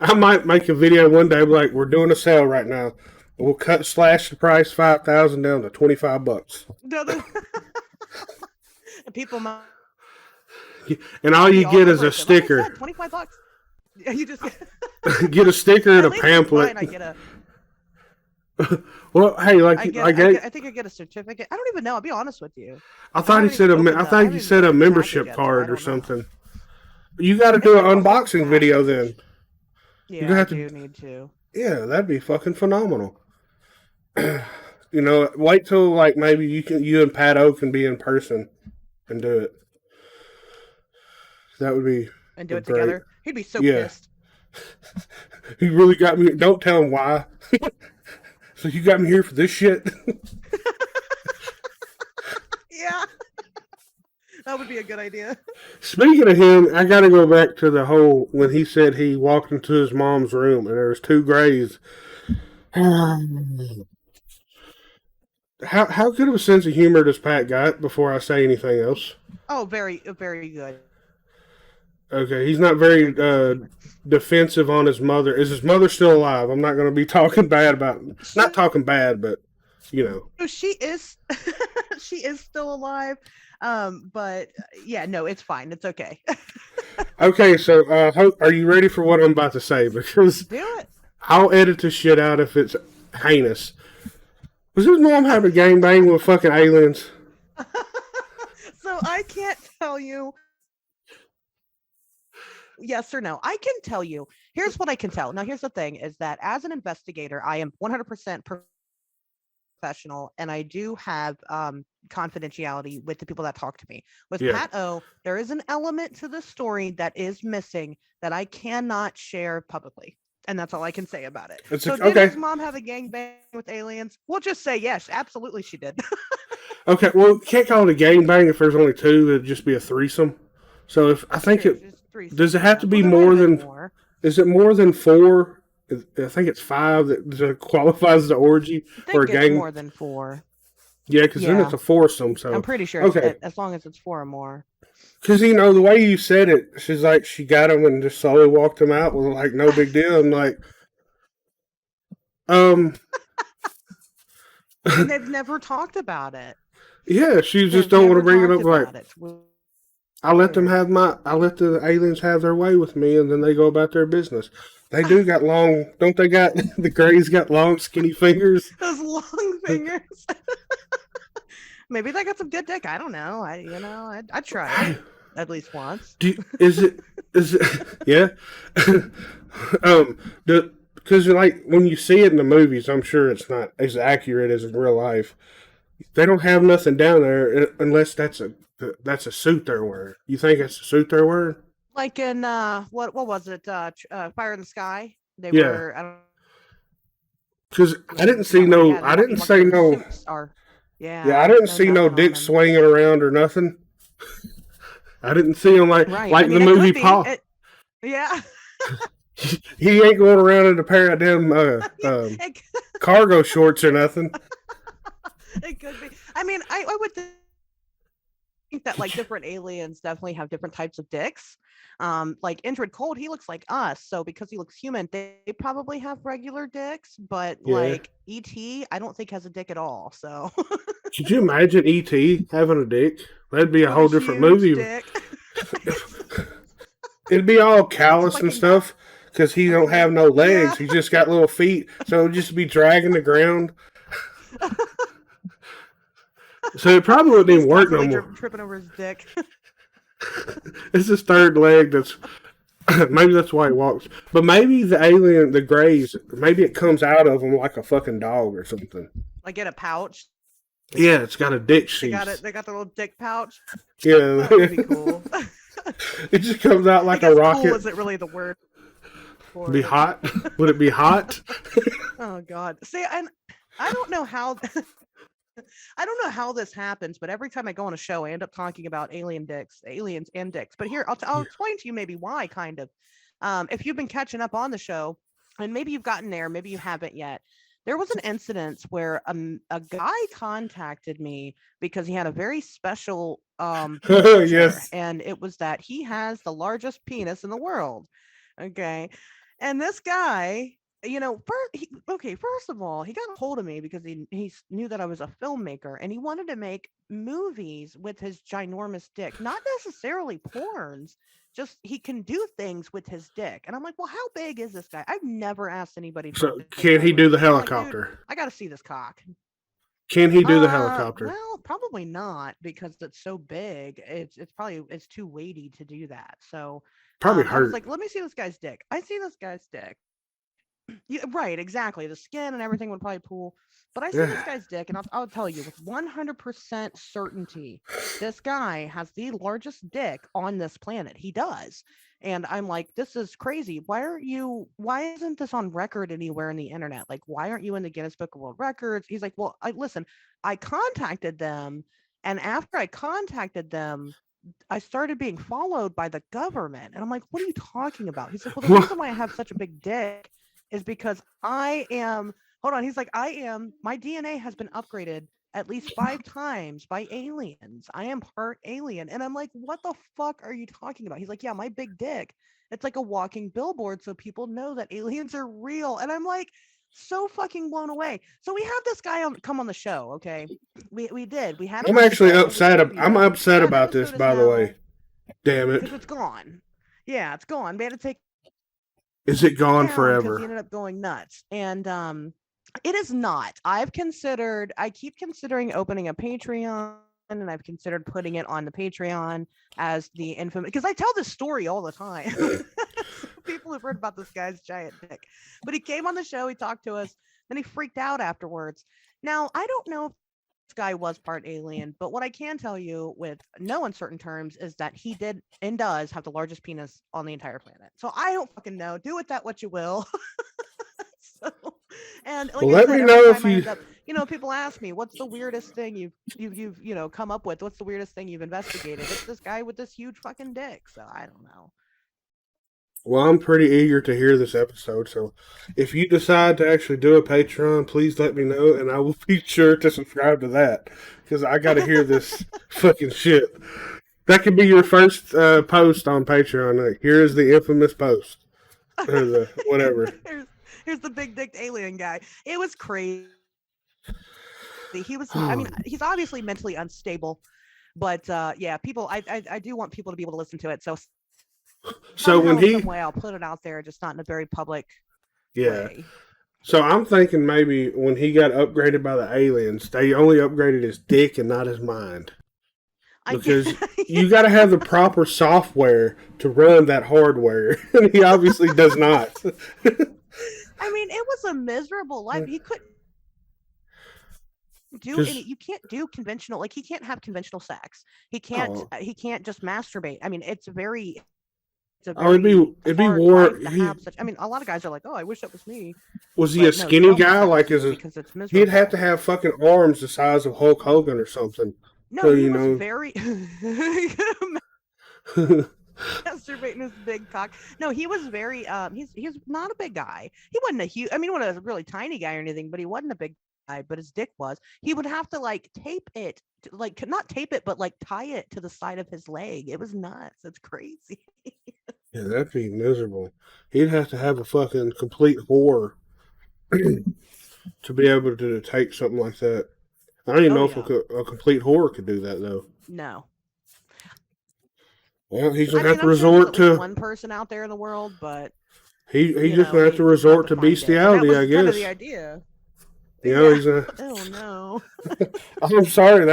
I might make a video one day like, we're doing a sale right now. We'll slash the price $5,000 down to $25. No, people might. And all you get is a sticker. Like $25. You just get a sticker and a pamphlet. I get a. Well, hey, like I think I get a certificate. I don't even know. I'll be honest with you. I thought he said a membership card or something. You got to do an unboxing video then. Yeah, I do need to. Yeah, that'd be fucking phenomenal. Wait till like maybe you and Pat O can be in person and do it. That would be and do it great. Together. He'd be so pissed. He really got me. Don't tell him why. So you got me here for this shit. Yeah. That would be a good idea. Speaking of him, I got to go back to the whole when he said he walked into his mom's room and there was two grays. How good of a sense of humor does Pat got? Before I say anything else, Oh, very good. okay, he's not very defensive on his mother. Is his mother still alive? I'm not going to be talking bad about, not talking bad, but you know. So she is she is still alive. But yeah, no, it's fine. It's okay. Okay, so are you ready for what I'm about to say? Because Do it. I'll edit the shit out if it's heinous. Was his mom having a gangbang with fucking aliens? So I can't tell you yes or no. I can tell you. Here's what I can tell. Now, here's the thing: is that as an investigator, I am 100% professional, and I do have confidentiality with the people that talk to me. With Yeah. Pat O, there is an element to the story that is missing that I cannot share publicly. And that's all I can say about it. It's So a- did okay. his mom have a gangbang with aliens? We'll just say yes, absolutely she did. Okay, well, can't call it a gangbang if there's only two. It'd just be a threesome. So if I think True, it just threesome, does it have to yeah. be Well, there more might have been than? more. Is it more than four? I think it's five that qualifies the orgy I or a think it's gang. more than 4. Yeah, because then Yeah. it's a foursome. So I'm pretty sure okay, as long as it's 4 or more. because the way you said it, she's like she got him and just slowly walked him out with like no big deal. I'm like, um, And they've never talked about it. yeah, she just They've don't want to never bring it talked up. Like about it. It's I let them weird. I let the aliens have their way with me, and then they go about their business. They do got long, don't they? Got the Greys got long, skinny fingers. Those long fingers. Maybe they got some good dick. I don't know. I'd try it at least once. Is it yeah? Because like when you see it in the movies, I'm sure it's not as accurate as in real life. They don't have nothing down there unless that's a suit they're wearing. You think it's a suit they're wearing? Like in what was it? Fire in the Sky. They Yeah. were. I don't Because I didn't see forget what they no. had. I didn't Like say their no. suits are. Yeah, Yeah. I didn't No, see no nothing on dick them. swinging around or nothing. I didn't see him like Right. like I mean, the it movie could be. Paul. Yeah. He ain't going around in a pair of them It, cargo shorts or nothing. it could be. I mean, I would think that like different aliens definitely have different types of dicks. Like Indrid Cold, he looks like us, so because he looks human, they probably have regular dicks. But Yeah. like ET, I don't think has a dick at all. So Could you imagine E.T. having a dick? That'd be a with whole a different huge movie. dick. It'd be all callous and fucking- stuff because he don't have no legs. He just got little feet, so it'd just be dragging the ground. So it probably wouldn't He's even work no constantly more. tripping over his dick. It's his third leg that's maybe that's why he walks. But maybe the alien, the Greys, maybe it comes out of him like a fucking dog or something. Like in a pouch. Yeah, it's got a dick They sheath. got it. They got the little dick pouch. Yeah, That would be cool. it just comes out I like guess a rocket. cool isn't really the word. For Be it. hot? Would it be hot? Oh God. See, and I don't know how I don't know how this happens, but every time I go on a show, I end up talking about aliens and dicks. But here, I'll explain to you maybe why, kind of. If you've been catching up on the show, and maybe you've gotten there, maybe you haven't yet. There was an incident where a guy contacted me because he had a very special feature, Yes. and it was that he has the largest penis in the world. Okay, and this guy, first of all, he got a hold of me because he knew that I was a filmmaker and he wanted to make movies with his ginormous dick, not necessarily porns, just he can do things with his dick. And I'm like, well, how big is this guy? I've never asked anybody. for So this can he ever. do the I'm like, dude, helicopter? I got to see this cock. Can he do the helicopter? Well, probably not because it's so big. It's too weighty to do that. So Probably I was hurt. like, let me see this guy's dick. I see this guy's dick. Yeah, right, exactly. The skin and everything would probably pull. But I see this guy's dick, and I'll tell you with 100% certainty, this guy has the largest dick on this planet. He does. And I'm like, this is crazy. Why isn't this on record anywhere in the internet? Like, why aren't you in the Guinness Book of World Records? He's like, well, listen, I contacted them. And after I contacted them, I started being followed by the government. And I'm like, what are you talking about? He's like, well, the reason why I have such a big dick is because I am, hold on. He's like, my DNA has been upgraded at least 5 times by aliens. I am part alien. And I'm like, what the fuck are you talking about? He's like, yeah, my big dick. It's like a walking billboard so people know that aliens are real. And I'm like, so fucking blown away. So we had this guy come on the show, okay? We did. We had him I'm on the actually show. We upset. interviewed I'm him. upset That about this, episode is by the now way. Damn because it. it's gone. Yeah, it's gone. We had to take Is it gone it down because he forever? ended up going nuts. And it is not. I keep considering opening a Patreon, and I've considered putting it on the Patreon as the infamous, because I tell this story all the time. So people have heard about this guy's giant dick. But he came on the show, he talked to us, then he freaked out afterwards. Now, I don't know if this guy was part alien, but what I can tell you with no uncertain terms is that he did and does have the largest penis on the entire planet. So I don't fucking know. Do with that what you will. So, and like Well, I let said, me every know time if I you. end up, people ask me, what's the weirdest thing you've come up with? What's the weirdest thing you've investigated? It's this guy with this huge fucking dick. So I don't know. Well, I'm pretty eager to hear this episode, so if you decide to actually do a Patreon, please let me know, and I will be sure to subscribe to that, because I got to hear this fucking shit. That could be your first post on Patreon. Like, here is the infamous post, or the whatever. here's the big dick alien guy. It was crazy. He was, I mean, he's obviously mentally unstable, but yeah, people, I do want people to be able to listen to it. So when he, some way, I'll put it out there, just not in a very public way. So I'm thinking maybe when he got upgraded by the aliens, they only upgraded his dick and not his mind. Because you got to have the proper software to run that hardware, and he obviously does not. I mean, it was a miserable life. He couldn't do any. You can't do conventional. Like, he can't have conventional sex. He can't. He can't just masturbate. I mean, it'd be war. I mean, a lot of guys are like, "Oh, I wish that was me." Was he a skinny guy? Like, because it's miserable. He'd have to have fucking arms the size of Hulk Hogan or something. No, so, he was very masturbating his big cock. No, he was very he's not a big guy. He wasn't a huge, I mean, he wasn't a really tiny guy or anything, but he wasn't a big guy, but his dick was. He would have to like tape it, like not tape it, but like tie it to the side of his leg. It was nuts. It's crazy. Yeah, that'd be miserable. He'd have to have a fucking complete whore to be able to take something like that. I don't even know if a complete whore could do that, though. No. Well, he's going to have to resort to one person out there in the world, but he's just going to have to resort to bestiality, I guess. Kind of the idea. You know, he's gonna. Oh no! I'm sorry.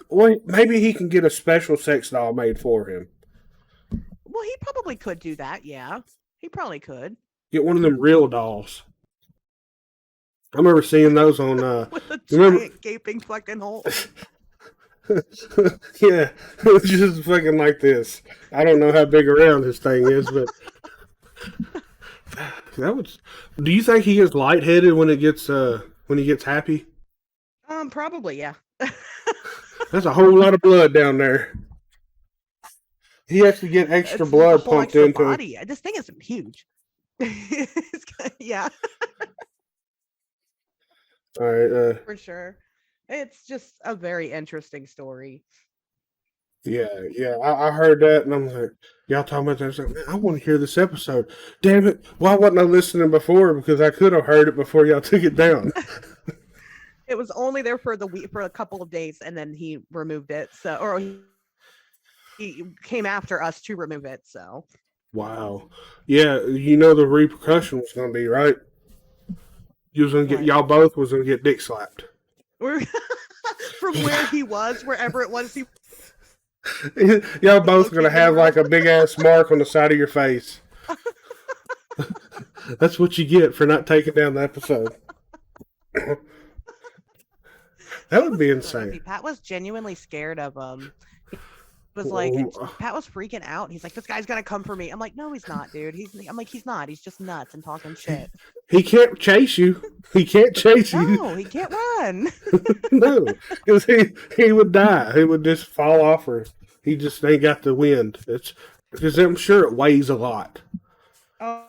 Well, maybe he can get a special sex doll made for him. Well, he probably could do that. Yeah, he probably could get one of them real dolls. I remember seeing those on. With a giant gaping fucking hole. Yeah, just fucking like this. I don't know how big around this thing is, but that was. Do you think he gets lightheaded when he gets happy? Probably, yeah. That's a whole lot of blood down there. He has to get extra blood pumped into body. This thing is huge. Yeah. All right. For sure. It's just a very interesting story. Yeah. I heard that, and I'm like, y'all talking about that? I was like, man, I want to hear this episode. Damn it! Why wasn't I listening before? Because I could have heard it before y'all took it down. It was only there for a couple of days, and then he removed it. So, or he came after us to remove it. So. Wow. Yeah, you know the repercussion was going to be, right? You was going to get y'all both was going to get dick slapped. From where he was, wherever it was, y'all both going to have like a big ass mark on the side of your face. That's what you get for not taking down the episode. That would be insane. Pat was genuinely scared of him. Was like, Pat was freaking out. He's like, this guy's gonna come for me. I'm like, no, he's not, dude. I'm like, he's not. He's just nuts and talking shit. He can't chase you. He can't chase you. No, he can't run. No, because he would die. He would just fall off or He just ain't got the wind. It's because I'm sure it weighs a lot. Oh,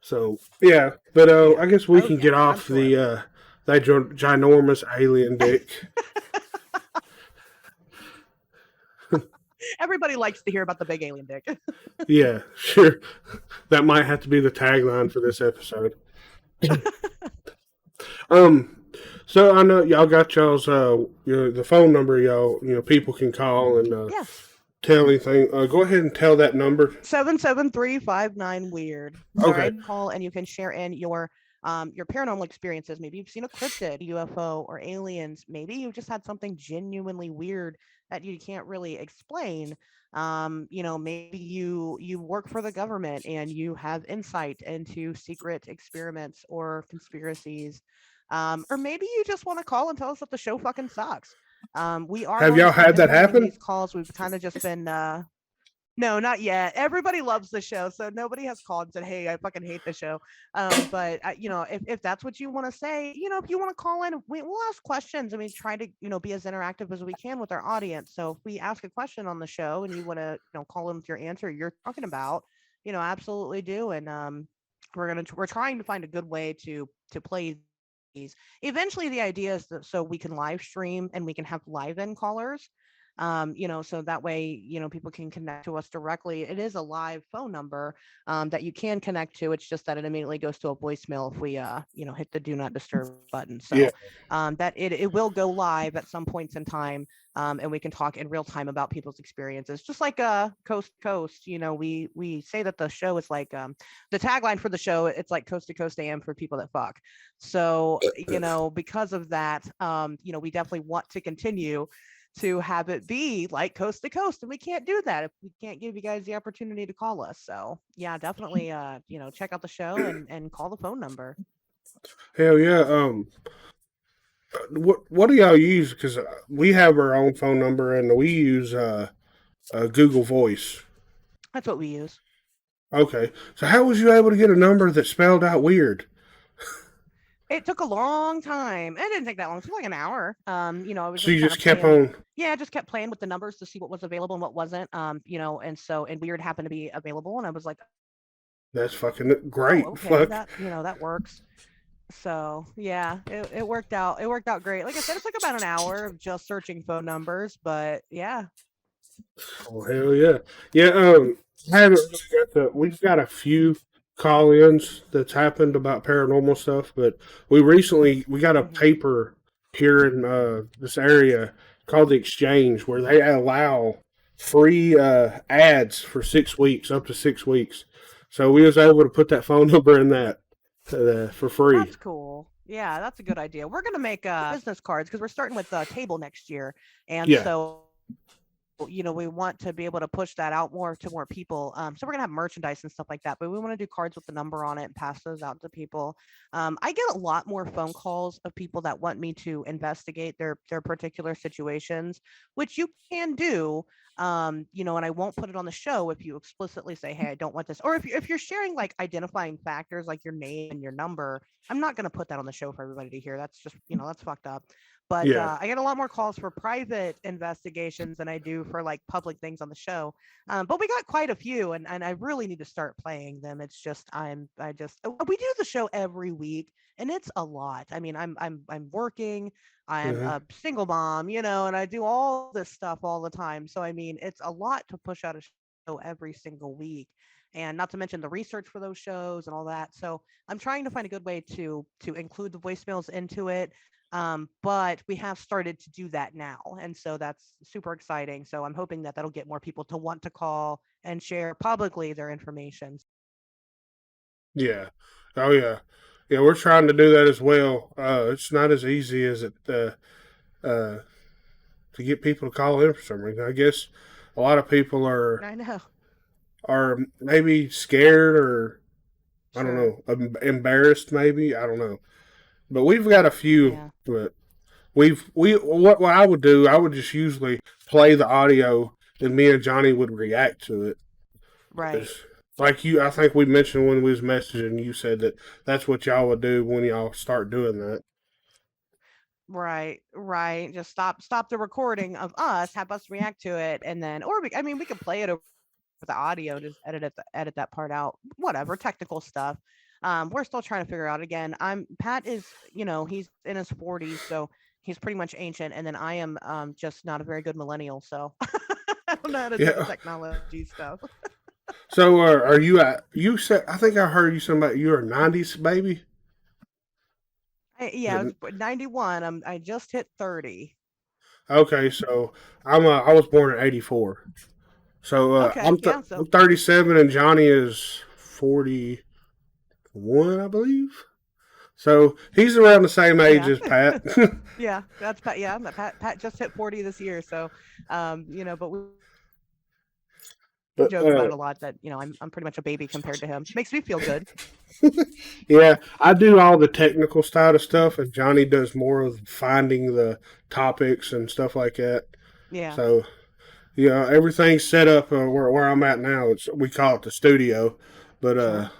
So yeah, but yeah. I guess we Oh, can yeah. get I'm off sure it the will. that ginormous alien dick. Everybody likes to hear about the big alien dick. Yeah, sure. That might have to be the tagline for this episode. Um, so I know y'all got y'all's the phone number y'all people can call and Yeah. tell anything. Go ahead and tell that number. 77359 weird. All Okay. right. Call and you can share in your paranormal experiences. Maybe you've seen a cryptid, UFO, or aliens. Maybe you just had something genuinely weird that you can't really explain. Maybe you work for the government and you have insight into secret experiments or conspiracies. Or maybe you just want to call and tell us that the show fucking sucks. We are Have going to y'all start had that implementing happen? these calls. We've kind of just been no, not yet. Everybody loves the show, so nobody has called and said, "Hey, I fucking hate the show." But if that's what you want to say, if you want to call in, we'll ask questions. I mean, try to be as interactive as we can with our audience. So if we ask a question on the show and you want to call in with your answer you're talking about, absolutely do. And we're trying to find a good way to play these. Eventually, the idea is that so we can live stream and we can have live in callers, so that way, people can connect to us directly. It is a live phone number that you can connect to. It's just that it immediately goes to a voicemail if we, hit the do not disturb button. Yeah. So that it will go live at some points in time. And we can talk in real time about people's experiences, just like coast to coast. We say that the show is like the tagline for the show. It's like coast to coast AM for people that fuck. So because of that, we definitely want to continue to have it be like coast to coast, and we can't do that if we can't give you guys the opportunity to call us. So yeah, definitely check out the show and call the phone number. Hell yeah. What do y'all use? Because we have our own phone number and we use Google Voice. That's what we use. Okay. So how was you able to get a number that spelled out weird? It took a long time. It didn't take that long. It took like an hour. I was So just you kind of just kept playing. on. Yeah, I just kept playing with the numbers to see what was available and what wasn't. And weird happened to be available, and I was like, That's fucking oh, great. okay, Fuck. that works. So yeah, it worked out. It worked out great. Like I said, it took about an hour of just searching phone numbers, but yeah. Oh hell yeah, yeah. I haven't really got the. We've got a few call-ins that's happened about paranormal stuff, but we got a Hmm. paper here in this area called the Exchange where they allow free ads for 6 weeks, up to 6 weeks. So we was able to put that phone number in that for free. That's cool. Yeah, that's a good idea. We're gonna make business cards because we're starting with the table next year, and Yeah, so we want to be able to push that out more to more people. So we're gonna have merchandise and stuff like that, but we want to do cards with the number on it and pass those out to people. I get a lot more phone calls of people that want me to investigate their particular situations, which you can do. And I won't put it on the show if you explicitly say, "Hey, I don't want this," or if you're sharing like identifying factors like your name and your number. I'm not gonna put that on the show for everybody to hear. That's just that's fucked up. But yeah, I get a lot more calls for private investigations than I do for like public things on the show. But we got quite a few, and I really need to start playing them. It's just we do the show every week, and it's a lot. I mean, I'm working, I'm hmm a single mom, and I do all this stuff all the time. So I mean, it's a lot to push out a show every single week. And not to mention the research for those shows and all that. So I'm trying to find a good way to include the voicemails into it, but we have started to do that now. And so that's super exciting. So I'm hoping that that'll get more people to want to call and share publicly their information. yeah. Oh yeah, yeah. We're trying to do that as well. It's not as easy as it uh, to get people to call in for some reason. I guess a lot of people I know. are maybe scared or I don't Sure. know, embarrassed maybe. I don't know. But we've got a few. Yeah. But we what I would do, I would just usually play the audio, and me and Johnny would react to it. Right. 'Cause like you, I think we mentioned when we was messaging, you said that that's what y'all would do when y'all start doing that. Right. Just stop the recording of us, have us react to it, and then, or I mean, we could play it over the audio, just edit that part out. Whatever technical stuff. We're still trying to figure out. Again, Pat is, he's in his 40s, so he's pretty much ancient, and then I am just not a very good millennial, so I don't know how to do the Yeah. technology stuff. So are you at? You said I think I heard you somebody. You're a '90s baby. Yeah, I was 91. I just hit 30. Okay, so I was born in '84. So Okay, yeah. I'm So 37 and Johnny is 41, I believe. So he's around the same age yeah, as Pat. yeah. That's Pat. Yeah, Pat just hit 40 this year. So, but we But joke about it a lot that I'm pretty much a baby compared to him. Makes me feel good. yeah, I do all the technical side of stuff, and Johnny does more of finding the topics and stuff like that. Yeah. So yeah, everything's set up where I'm at now. We call it the studio, but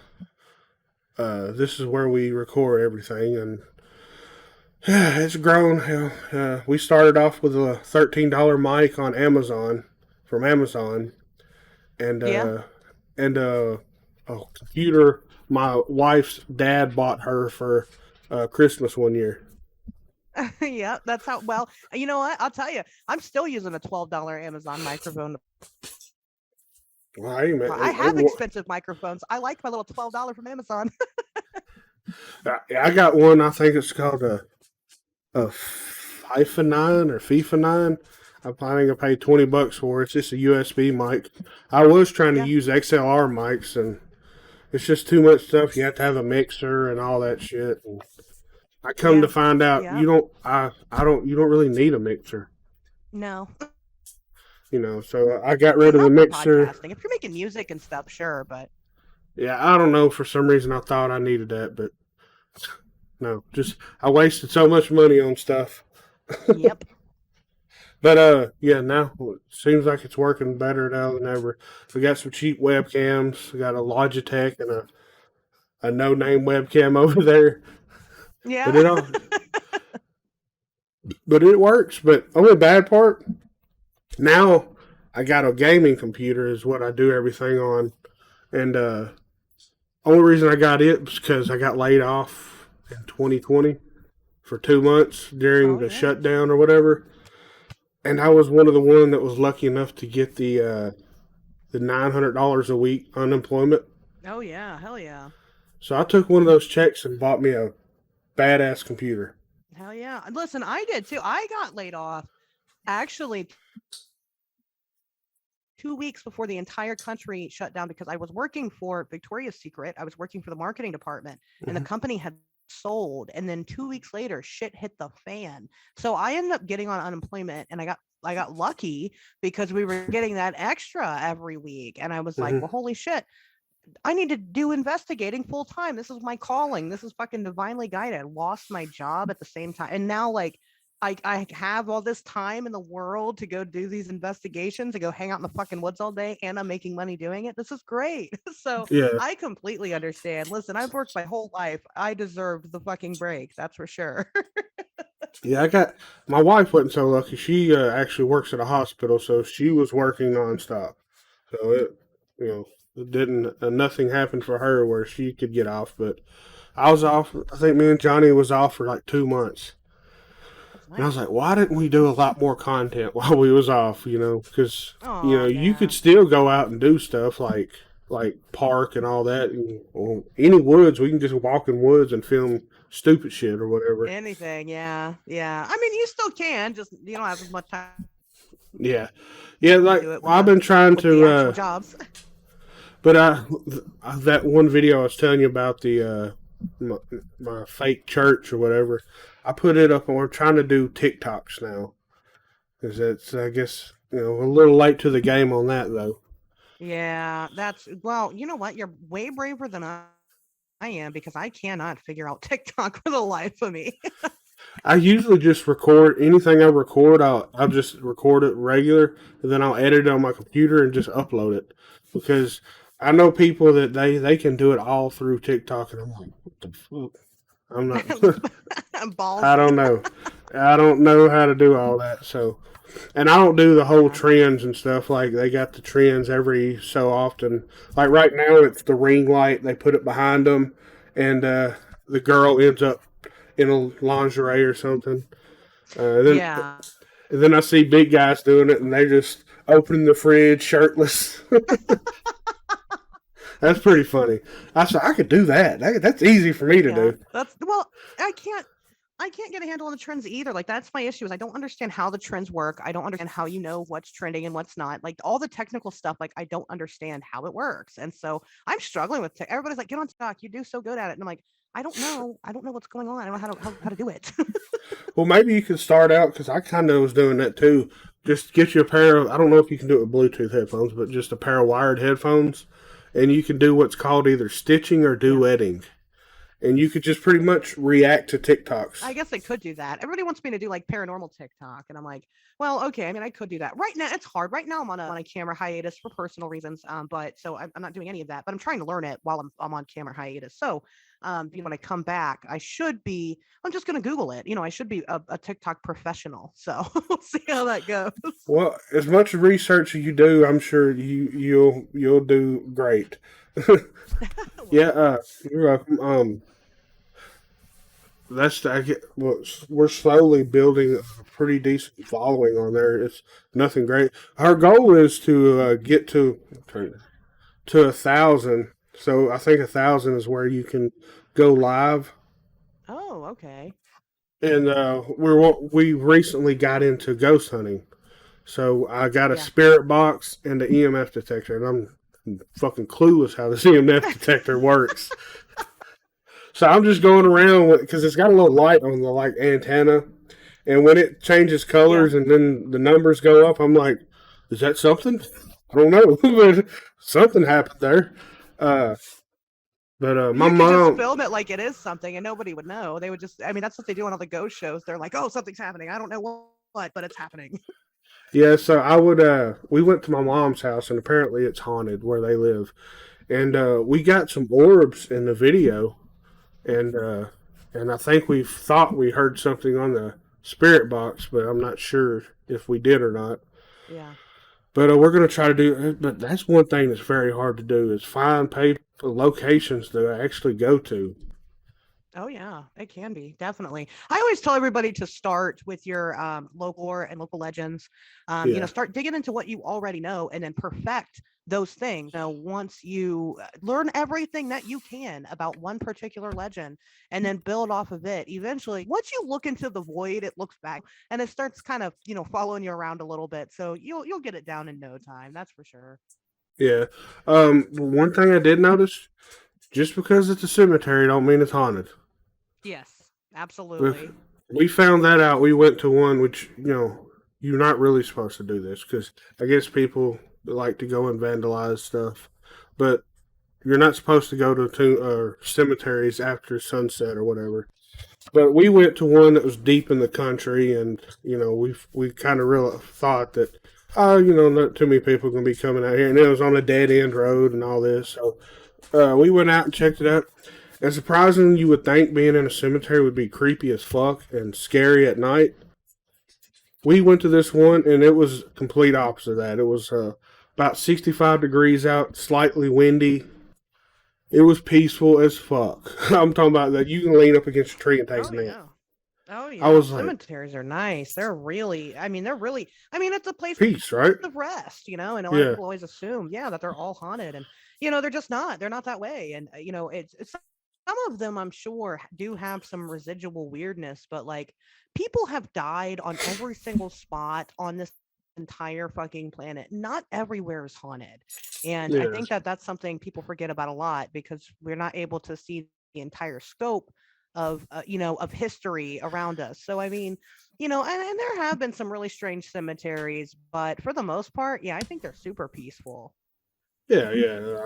Sure. this is where we record everything, and yeah, it's grown. We started off with a $13 mic on Amazon from Amazon, and Yeah. a computer my wife's dad bought her for Christmas one year. Yeah. That's how. Well, you know what? I'll tell you. I'm still using a $12 Amazon microphone. Well, hey, man, I have expensive microphones. I like my little $12 from Amazon. I got one. I think it's called a FIFA 9 or FIFA 9. I'm planning to pay $20 for it. It's just a USB mic. I was trying to Yeah. use XLR mics, and it's just too much stuff. You have to have a mixer and all that shit. And I come to Yeah. find out Yeah. you don't. You don't really need a mixer. No. So I got rid of the Not for mixer. podcasting. If you're making music and stuff, sure, but Yeah, I don't know. For some reason, I thought I needed that, but no. Just I wasted so much money on stuff. yep. But yeah, now it seems like it's working better now than ever. We got some cheap webcams. We got a Logitech and a no-name webcam over there. But Yeah. it all, but it works. But only bad part now, I got a gaming computer is what I do everything on, and only reason I got it was because I got laid off in 2020 for 2 months during Oh the yeah. shutdown or whatever. And I was one of the one that was lucky enough to get the $900 a week unemployment. Oh yeah. Hell yeah. So I took one of those checks and bought me a badass computer. Hell yeah. And listen, I did too. I got laid off actually 2 weeks before the entire country shut down because I was working for Victoria's Secret. I was working for the marketing department, and the Mhm. company had sold. And then 2 weeks later, shit hit the fan. So I ended up getting on unemployment, and I got lucky because we were getting that extra every week. And I was like, Mhm. well, holy shit, I need to do investigating full time. This is my calling. This is fucking divinely guided. I lost my job at the same time. And now, like, I have all this time in the world to go do these investigations, to go hang out in the fucking woods all day, and I'm making money doing it. This is great. So Yeah, I completely understand. Listen, I've worked my whole life. I deserved the fucking break. That's for sure. yeah. I got my wife wasn't so lucky. She actually works at a hospital, so she was working nonstop. So it didn't nothing happened for her where she could get off. But I was off. I think me and Johnny was off for like 2 months. That's And I was nice. like, why didn't we do a lot more content while we was off? Because Oh you yeah. could still go out and do stuff like park and all that. And, any woods, we can just walk in woods and film stupid shit or whatever. Anything, yeah. Yeah. I mean, you still can, just you don't have as much time Yeah, yeah. to Like do it well, I've been trying with the to, actual jobs. but that one video I was telling you about my fake church or whatever. I put it up, and we're trying to do TikToks now. Because it's, I guess, a little late to the game on that, though. Yeah, that's well, you know what? You're way braver than I am because I cannot figure out TikTok for the life of me. I usually just record anything I record. I'll just record it regular, and then I'll edit it on my computer and just upload it. Because I know people that they can do it all through TikTok, and I'm like, what the fuck? I'm not. I Ballsy. don't know. I don't know how to do all that. So, and I don't do the whole Yeah. trends and stuff. Like they got the trends every so often. Like right now, it's the ring light. They put it behind them, and the girl ends up in a lingerie or something. Then Yeah. and then I see big guys doing it, and they just opening the fridge shirtless. That's pretty funny. I said I could do that. That's easy for me to Yeah. do. That's well, I can't get a handle on the trends either. Like that's my issue is I don't understand how the trends work. I don't understand how you know what's trending and what's not. Like all the technical stuff, like I don't understand how it works. And so I'm struggling with everybody's like, get on stock. You do so good at it. And I'm like, I don't know. I don't know what's going on. I don't know how to do it. Well, maybe you could start out because I kind of was doing that too. Just get you a pair of, I don't know if you can do it with Bluetooth headphones, but just a pair of wired headphones, and you can do what's called either stitching or Yeah. duetting. And you could just pretty much react to TikToks. I guess they could do that. Everybody wants me to do like paranormal TikTok, and I'm like, well, okay. I mean, I could do that. Right now, it's hard. Right now, I'm on a camera hiatus for personal reasons. But so I'm not doing any of that. But I'm trying to learn it while I'm on camera hiatus. So, when I come back, I should be. I'm just gonna Google it. I should be a TikTok professional. So we'll see how that goes. Well, as much research as you do, I'm sure you'll do great. Well, Yeah, you're welcome. I get. Well, we're slowly building a pretty decent following on there. It's nothing great. Our goal is to get to 1,000. So I think 1,000 is where you can go live. oh, okay. And we recently got into ghost hunting. So I got a Yeah. spirit box and an EMF detector, and I'm fucking clueless how this EMF detector works. So I'm just going around because it's got a little light on the like antenna, and when it changes Yeah. colors and then the numbers go up, I'm like, "Is that something?" I don't know, but something happened there. Uh, but my You could just mom, film it like it is something and nobody would know. They would just, I mean, that's what they do on all the ghost shows. They're like, oh, something's happening. I don't know what, but it's happening. yeah. So I would. We went to my mom's house, and apparently it's haunted where they live, and we got some orbs in the video, and I think we thought we heard something on the spirit box, but I'm not sure if we did or not. Yeah. But we're going to try to do. But that's one thing that's very hard to do is find locations to actually go to. Oh yeah, it can be definitely. I always tell everybody to start with your local lore and local legends. Yeah, Start digging into what you already know, and then perfect those things. Once you learn everything that you can about one particular legend, and then build off of it. Eventually, once you look into the void, it looks back and it starts kind of following you around a little bit. So you'll get it down in no time. That's for sure. yeah. One thing I did notice: just because it's a cemetery, don't mean it's haunted. Yes, We absolutely. we found that out. We went to one which you're not really supposed to do this because I guess people like to go and vandalize stuff, but you're not supposed to go to cemeteries after sunset or whatever. But we went to one that was deep in the country, and we kind of really thought that not too many people are gonna be coming out here, and it was on a dead end road and all this. So we went out and checked it out. And surprising, you would think being in a cemetery would be creepy as fuck and scary at night. We went to this one, and it was complete opposite of that. It was about 65 degrees out, slightly windy. It was peaceful as fuck. I'm talking about that you can lean up against a tree and take Oh a nap. yeah. Oh I yeah. was like, Cemeteries are nice. They're really, it's a place peace, right? of rest, and a lot of Yeah, people always assume, yeah, that they're all haunted and they're just not. They're not that way. And it's some of them I'm sure do have some residual weirdness, but like people have died on every single spot on this entire fucking planet. Not everywhere is haunted. And I yeah, think that that's something people forget about a lot because we're not able to see the entire scope of of history around us. So I mean, and there have been some really strange cemeteries, but for the most part, yeah, I think they're super peaceful. yeah.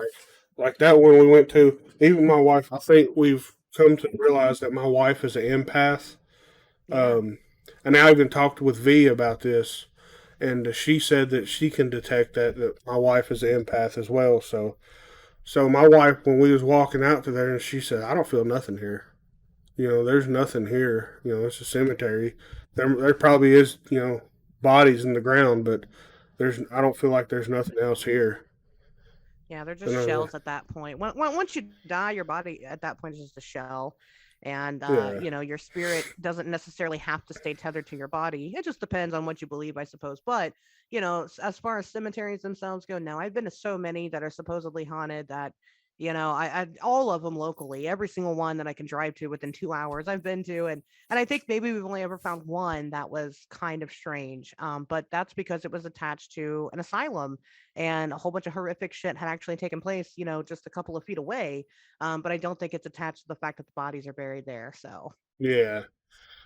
Like that one we went to. Even my wife, I think we've come to realize that my wife is an empath. Yeah. Um, and I even talked with V about this, and she said that she can detect that my wife is an empath as well. So my wife, when we was walking out to there, and she said, "I don't feel nothing here." There's nothing here. It's a cemetery. There probably is, bodies in the ground, but I don't feel like there's nothing else here. Yeah, they're just And, shells at that point. Once you die, your body at that point is just a shell. And, yeah, your spirit doesn't necessarily have to stay tethered to your body. It just depends on what you believe, I suppose. But, as far as cemeteries themselves go, now I've been to so many that are supposedly haunted that, I all of them locally, every single one that I can drive to within 2 hours I've been to. And I think maybe we've only ever found one that was kind of strange. But that's because it was attached to an asylum and a whole bunch of horrific shit had actually taken place, just a couple of feet away. But I don't think it's attached to the fact that the bodies are buried there. So yeah.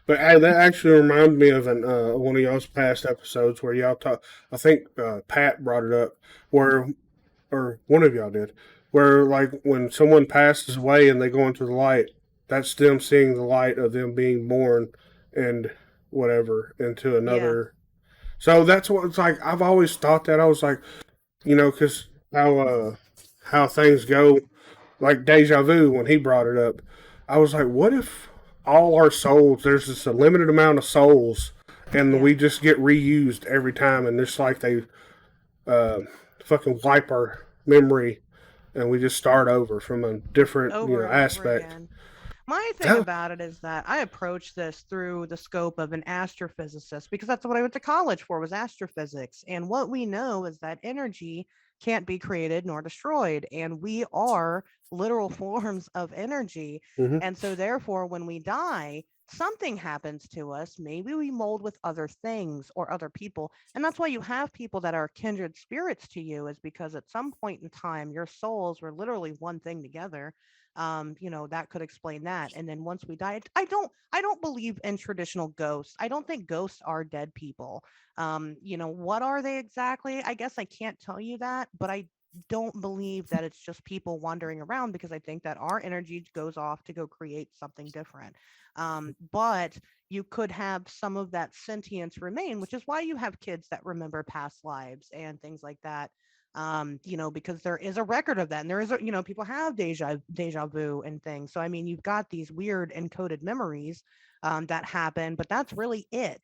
But that actually reminded me of one of y'all's past episodes where y'all talk. I think Pat brought it up where, or one of y'all did, where like when someone passes away and they go into the light, that's them seeing the light of them being born and whatever into yeah, another. So that's what it's like. I've always thought that. I was like, because how things go, like deja vu when he brought it up. I was like, what if all our souls, there's just a limited amount of souls, and yeah, we just get reused every time, and it's like they uh, fucking wipe our memory, and we just start over from a different over and over aspect. again. My thing That, about it is that I approach this through the scope of an astrophysicist because that's what I went to college for was astrophysics. And what we know is that energy can't be created nor destroyed, and we are literal forms of energy. mm-hmm, And so therefore when we die, something happens to us. Maybe we mold with other things or other people. And that's why you have people that are kindred spirits to you is because at some point in time your souls were literally one thing together. That could explain that. And then once we die, I don't believe in traditional ghosts. I don't think ghosts are dead people. What are they exactly? I guess I can't tell you that, but I don't believe that it's just people wandering around because I think that our energy goes off to go create something different. But you could have some of that sentience remain, which is why you have kids that remember past lives and things like that. Because there is a record of that, and there is people have deja vu and things. So I mean, you've got these weird encoded memories that happen, but that's really it.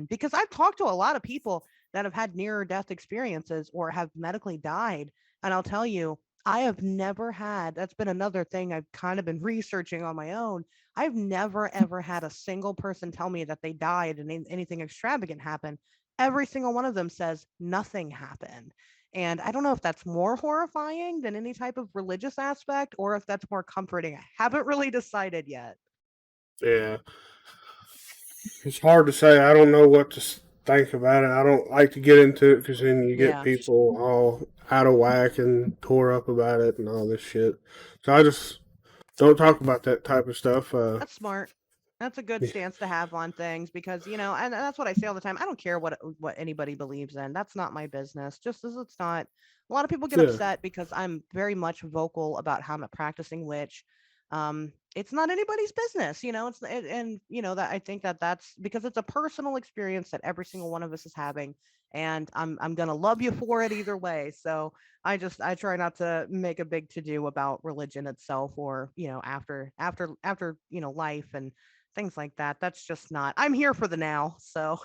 Because I've talked to a lot of people that have had near death experiences or have medically died, and I'll tell you, I have never had. That's been another thing I've kind of been researching on my own. I've never ever had a single person tell me that they died and anything extravagant happened. Every single one of them says nothing happened. And I don't know if that's more horrifying than any type of religious aspect or if that's more comforting. I haven't really decided yet. yeah, it's hard to say. I don't know what to think about it. I don't like to get into it because then you get Yeah, people all out of whack and tore up about it and all this shit. So I just don't talk about that type of stuff. that's smart. That's a good stance to have on things because, and that's what I say all the time. I don't care what anybody believes in. That's not my business. Just as it's not. A lot of people get yeah, upset because I'm very much vocal about how I'm a practicing witch. It's not anybody's business, and that I think that that's because it's a personal experience that every single one of us is having, and I'm gonna love you for it either way. So I try not to make a big to do about religion itself or after life and things like that. That's just not. I'm here for the now. So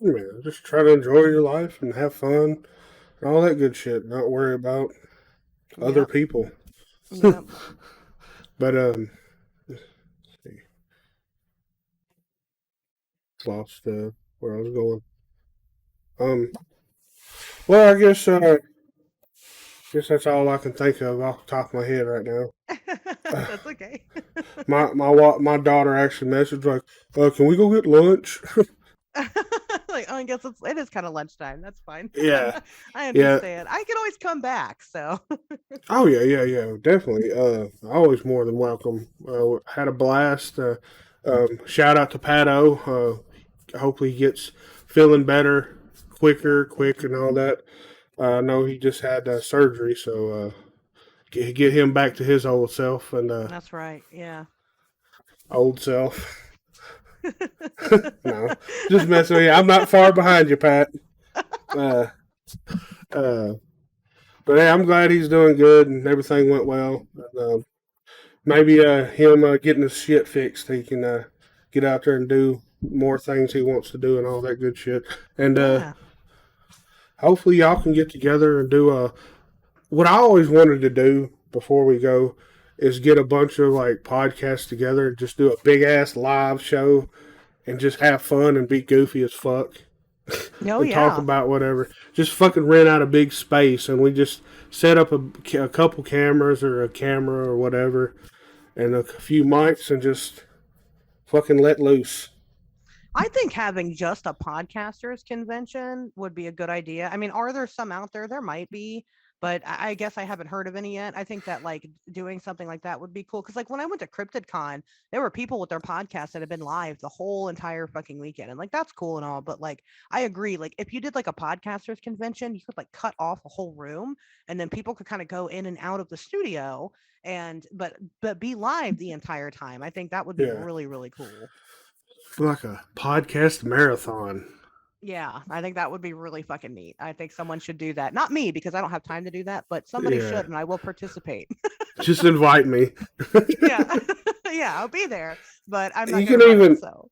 yeah. Just try to enjoy your life and have fun and all that good shit. Not worry about other yep, people. yep. But let's see, lost where I was going. Um, well, guess that's all I can think of off the top of my head right now. That's okay. My daughter actually messaged like, "Can we go get lunch?" Like, oh, I guess it is kind of lunchtime. That's fine. Yeah, I yeah. understand. I can always come back. So Oh yeah, yeah, yeah. Definitely. Always more than welcome. Had a blast. Shout out to Pato. Hopefully he gets feeling better yeah, thank quick, and you. all that. I know he just had surgery, so get him back to his old self and That's right. Yeah. old self. No, just messing with you. I'm not far behind you, Pat. Uh, uh, but hey, I'm glad he's doing good and everything went well. maybe him getting his shit fixed, he can get out there and do more things he wants to do and all that good shit. And Yeah. hopefully y'all can get together and do what I always wanted to do before we go is get a bunch of like podcasts together and just do a big ass live show and just have fun and be goofy as fuck Oh and talk yeah. about whatever. Just fucking rent out a big space and we just set up a couple cameras or a camera or whatever and a few mics and just fucking let loose. I think having just a podcasters convention would be a good idea. I mean, are there some out there? There might be, but I guess I haven't heard of any yet. I think that like doing something like that would be cool. Cause like when I went to CryptidCon, there were people with their podcasts that had been live the whole entire fucking weekend. And like that's cool and all, but like I agree. Like if you did like a podcasters convention, you could like cut off a whole room and then people could kind of go in and out of the studio and but be live the entire time. I think that would be Yeah. really, really cool. Like a podcast marathon. Yeah, I think that would be really fucking neat. I think someone should do that. Not me because I don't have time to do that, but somebody Yeah. should and I will participate. Just invite me. Yeah. Yeah, I'll be there, but I'm not You going can to run even it, so.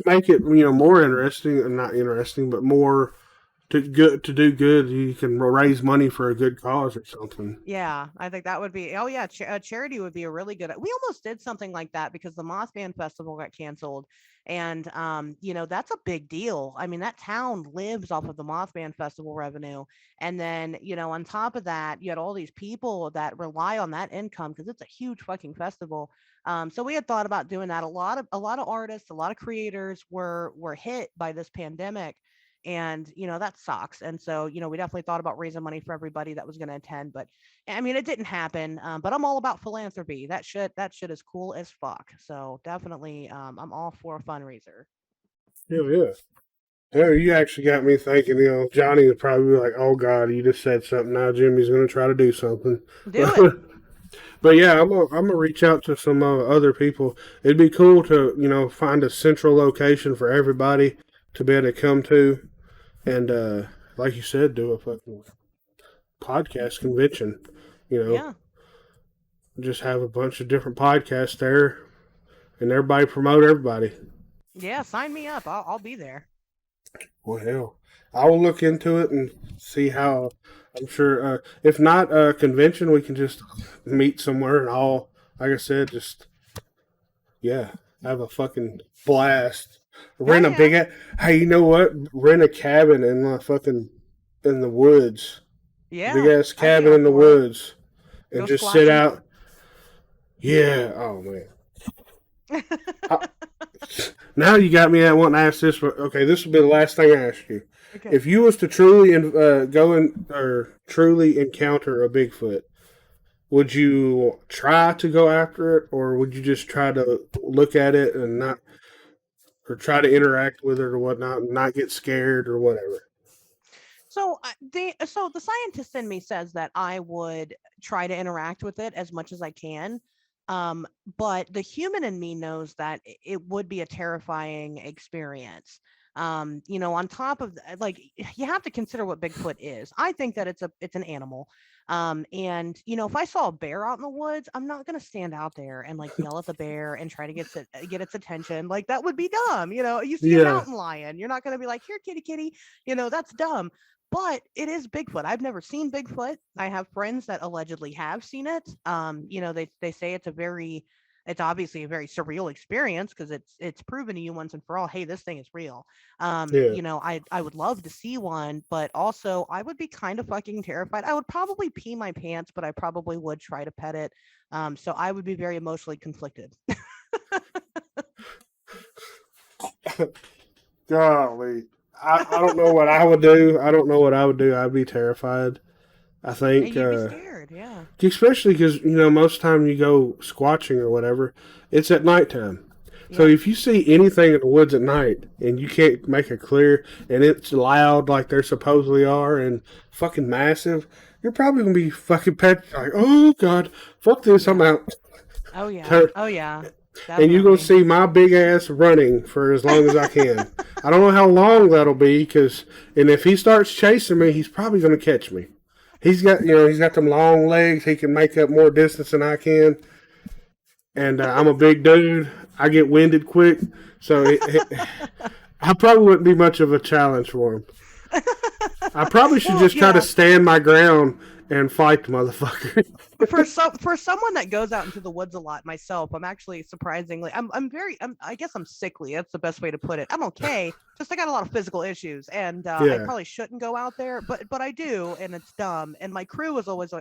make it, more interesting, or not interesting, but more to do good. You can raise money for a good cause or something. Yeah, I think that would be. Oh yeah, charity would be a really good. We almost did something like that because the Mothman Festival got canceled, and that's a big deal. I mean, that town lives off of the Mothman Festival revenue, and then on top of that, you had all these people that rely on that income because it's a huge fucking festival. So we had thought about doing that. A lot of artists, a lot of creators were hit by this pandemic, and that sucks. And so we definitely thought about raising money for everybody that was going to attend, but I mean it didn't happen. But I'm all about philanthropy. That shit is cool as fuck. So definitely I'm all for a fundraiser. Yeah, yeah. Yeah, you actually got me thinking. Johnny would probably be like, "Oh God, you just said something. Now Jimmy's going to try to do something." Do it. But yeah, I'm gonna reach out to some other people. It'd be cool to find a central location for everybody to be able to come to, and like you said, do a fucking podcast convention. You know, Yeah. just have a bunch of different podcasts there, and everybody promote everybody. Yeah, sign me up. I'll be there. Well, hell, I will look into it and see how. I'm sure. If not a convention, we can just meet somewhere and all. Like I said, just yeah, have a fucking blast. Hell Rent a yeah. Hey, you know what? Rent a cabin in the fucking in the woods. Big Yeah, ass I'd be cabin up in the for it. woods, and Go just sit squatching. out. Yeah. Oh man. I, now you got me at wanting to ask this. But okay, this will be the last thing I ask you. Okay. If you was to truly go in or truly encounter a Bigfoot, would you try to go after it, or would you just try to look at it and not, or try to interact with it or whatnot, and not get scared or whatever? So the scientist in me says that I would try to interact with it as much as I can. Um, but the human in me knows that it would be a terrifying experience. On top of like you have to consider what Bigfoot is. I think that it's an animal. And if I saw a bear out in the woods, I'm not gonna stand out there and like yell at the bear and try to get its attention. Like that would be dumb. You see a Yeah, mountain lion, you're not gonna be like, here, kitty, kitty. That's dumb. But it is Bigfoot. I've never seen Bigfoot. I have friends that allegedly have seen it. They say it's obviously a very surreal experience because it's proven to you once and for all, hey, this thing is real. yeah. I would love to see one, but also I would be kind of fucking terrified. I would probably pee my pants, but I probably would try to pet it. So I would be very emotionally conflicted. Golly, I don't know what I would do. I don't know what I would do. I'd be terrified. I Yeah, think, you'd be scared. Yeah. especially because most time you go squatching or whatever, it's at nighttime. So Yeah. if you see anything in the woods at night and you can't make it clear and it's loud like they supposedly are and fucking massive, you're probably gonna be fucking pet like, oh God, fuck this, I'm Yeah. out. Oh yeah. Tur- Oh yeah. And you're gonna Definitely. see my big ass running for as long as I can. I don't know how long that'll be, and if he starts chasing me, he's probably gonna catch me. He's got them long legs. He can make up more distance than I can. and I'm a big dude. I get winded quick, so I probably wouldn't be much of a challenge for him. I probably should Well, just try to stand my ground and fight the motherfucker. for someone that goes out into the woods a lot myself, I'm actually surprisingly I guess I'm sickly. That's the best way to put it. I'm okay. Just I got a lot of physical issues, and I Yeah. probably shouldn't go out there, but I do, and it's dumb. And my crew is always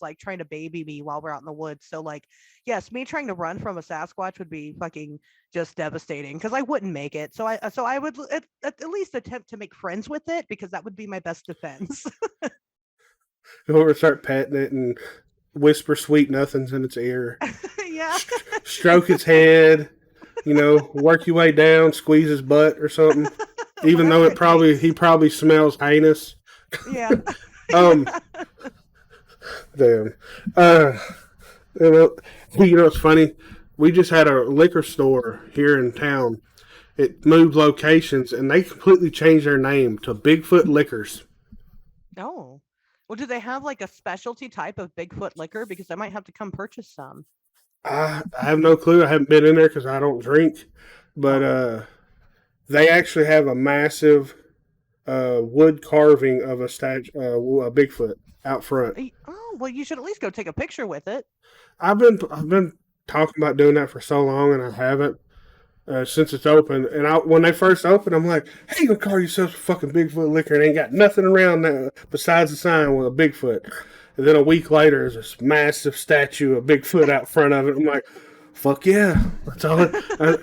like trying to baby me while we're out in the woods. So like, yes, me trying to run from a Sasquatch would be fucking just devastating because I wouldn't make it. So I would at least attempt to make friends with it because that would be my best defense. Go over and start petting it and whisper sweet nothings in its ear. Yeah. Stroke its head. Work your way down, squeeze his butt or something. Even though he probably smells heinous. Yeah. Damn. It's funny. We just had a liquor store here in town. It moved locations and they completely changed their name to Bigfoot Liquors. Oh. Well, do they have like a specialty type of Bigfoot liquor? Because I might have to come purchase some. I have no clue. I haven't been in there because I don't drink. But they actually have a massive wood carving of a Bigfoot out front. Oh, well, you should at least go take a picture with it. I've been talking about doing that for so long, and I haven't since it's open. And when they first opened, I'm like, "Hey, you gonna call yourself a fucking Bigfoot liquor and ain't got nothing around there besides a sign with a Bigfoot?" And then a week later, there's this massive statue of Bigfoot out front of it. I'm like, "Fuck yeah!" That's all.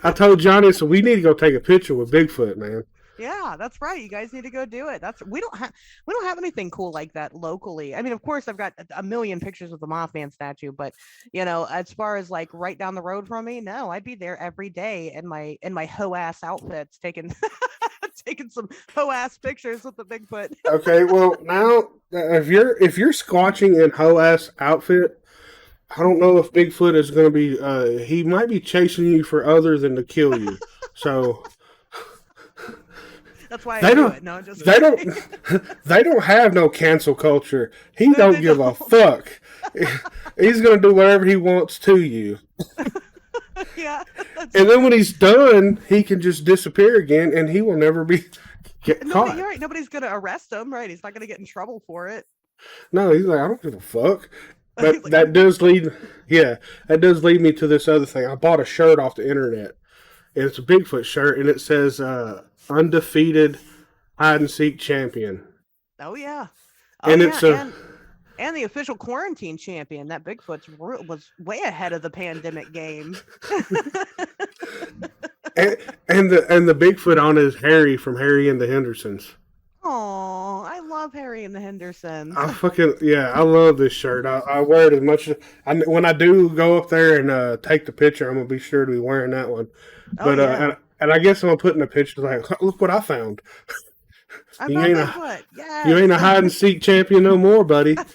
I told Johnny, so we need to go take a picture with Bigfoot, man. Yeah, that's right. You guys need to go do it. We don't have anything cool like that locally. I mean, of course, I've got a million pictures of the Mothman statue, but as far as like right down the road from me, no, I'd be there every day in my hoe ass outfits, taking taking some hoe ass pictures with the Bigfoot. Okay, well now if you're squatching in hoe ass outfit, I don't know if Bigfoot is going to be. He might be chasing you for other than to kill you. So. That's why I do it. No, just they don't have no cancel culture. He don't give a fuck. He's gonna do whatever he wants to you. Yeah. And then when he's done, he can just disappear again, and he will never get caught. You're right. Nobody's gonna arrest him, right? He's not gonna get in trouble for it. No, he's like, I don't give a fuck. But Like, that does lead me to this other thing. I bought a shirt off the internet, and it's a Bigfoot shirt, and it says undefeated hide and seek champion. Oh yeah. And yeah, it's and the official quarantine champion. That Bigfoot was way ahead of the pandemic game. and the Bigfoot on is Harry from Harry and the Hendersons. Oh, I love Harry and the Hendersons. I love this shirt. I wear it as much when I do go up there and take the picture. I'm gonna be sure to be wearing that one. But yeah. and I guess I'm gonna put in a picture like, look what I found. I You found ain't Bigfoot. Yes. You ain't a hide and seek champion no more, buddy. Would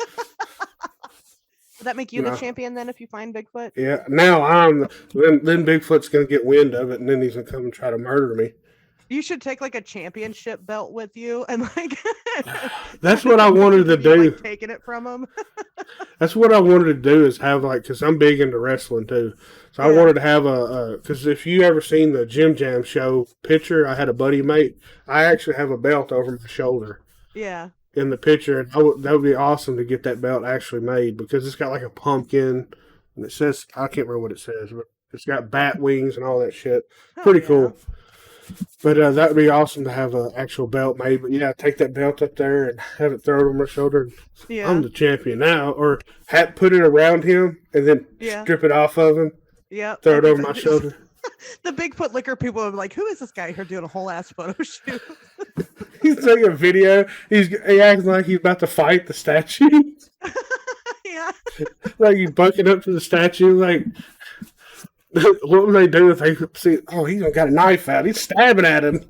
that make you the champion then if you find Bigfoot? Yeah. Now then Bigfoot's gonna get wind of it, and then he's gonna come and try to murder me. You should take like a championship belt with you and like. That's what I wanted to do. Like, taking it from him. That's what I wanted to do is have because I'm big into wrestling too. So I wanted to have because if you ever seen the JimJam show picture, I had a buddy mate. I actually have a belt over my shoulder. Yeah. In the picture, and that would be awesome to get that belt actually made because it's got like a pumpkin, and it says I can't remember what it says, but it's got bat wings and all that shit. Pretty cool. But that would be awesome to have an actual belt made. But yeah, take that belt up there and have it thrown over my shoulder. Yeah. I'm the champion now. Or put it around him and then strip it off of him. Yeah. Throw it over my shoulder. The Bigfoot liquor people are like, who is this guy here doing a whole ass photo shoot? He's taking a video. He acting like he's about to fight the statue. Yeah. Like he's bucking up to the statue. Like, what would they do if they see? Oh, he's got a knife out. He's stabbing at him.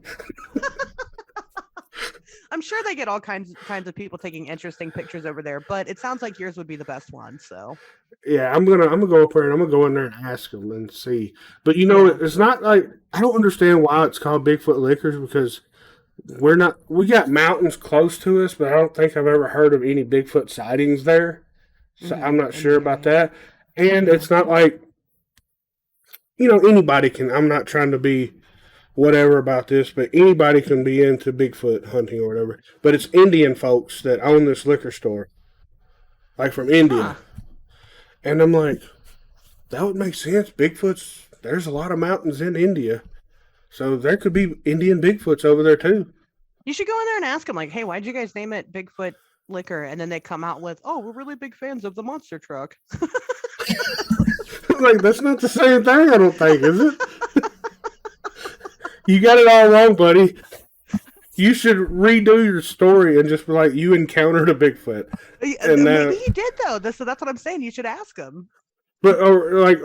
I'm sure they get all kinds of people taking interesting pictures over there, but it sounds like yours would be the best one. So yeah, I'm gonna go up there and I'm gonna go in there and ask them and see. But it's not like I don't understand why it's called Bigfoot Liquors because we got mountains close to us, but I don't think I've ever heard of any Bigfoot sightings there. So I'm not sure about that. And it's not like anybody can. I'm not trying to be whatever about this, but anybody can be into Bigfoot hunting or whatever. But it's Indian folks that own this liquor store, like from India. Huh. And I'm like, that would make sense. There's a lot of mountains in India. So there could be Indian Bigfoots over there too. You should go in there and ask them, like, hey, why'd you guys name it Bigfoot Liquor? And then they come out with, oh, we're really big fans of the monster truck. Like, that's not the same thing, I don't think, is it? You got it all wrong, buddy. You should redo your story and just be like, you encountered a Bigfoot. And Maybe he did, though. So that's what I'm saying. You should ask him. But, like,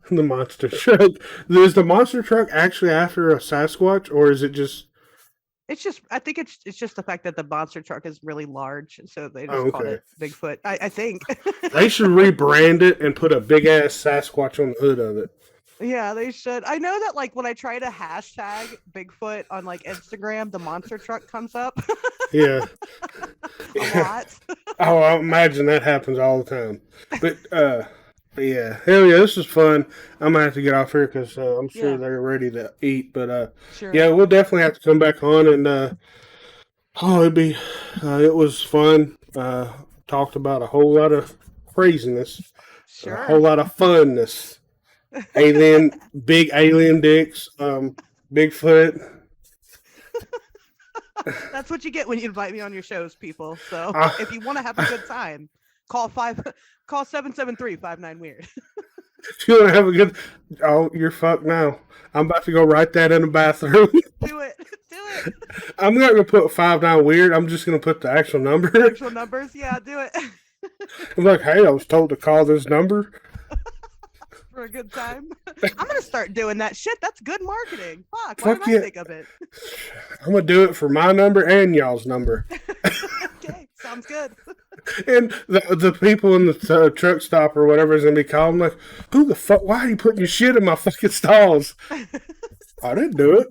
the monster truck. Is the monster truck actually after a Sasquatch, or is it just... I think it's just the fact that the monster truck is really large, so they just called it Bigfoot. I think they should rebrand it and put a big ass Sasquatch on the hood of it. Yeah, they should. I know that, like, when I try to hashtag Bigfoot on like Instagram, the monster truck comes up. Yeah, a lot. Oh, I imagine that happens all the time. But yeah, hell yeah, this is fun. I'm gonna have to get off here because I'm sure they're ready to eat. But Sure. yeah, we'll definitely have to come back on and it was fun. Talked about a whole lot of craziness, Sure. a whole lot of funness, big alien dicks, Bigfoot. That's what you get when you invite me on your shows, people. So if you want to have a good time, call 773-59-WEIRD. If you want to have a good... Oh, you're fucked now. I'm about to go write that in the bathroom. Do it. I'm not going to put 59-WEIRD. I'm just going to put the actual number. Actual numbers? Yeah, do it. I'm like, hey, I was told to call this number. For a good time. I'm going to start doing that shit. That's good marketing. Fuck, why Fuck didn't I think of it? I'm going to do it for my number and y'all's number. Okay, sounds good. And the people in the truck stop or whatever is going to be calling, like, who the fuck? Why are you putting your shit in my fucking stalls? I didn't do it.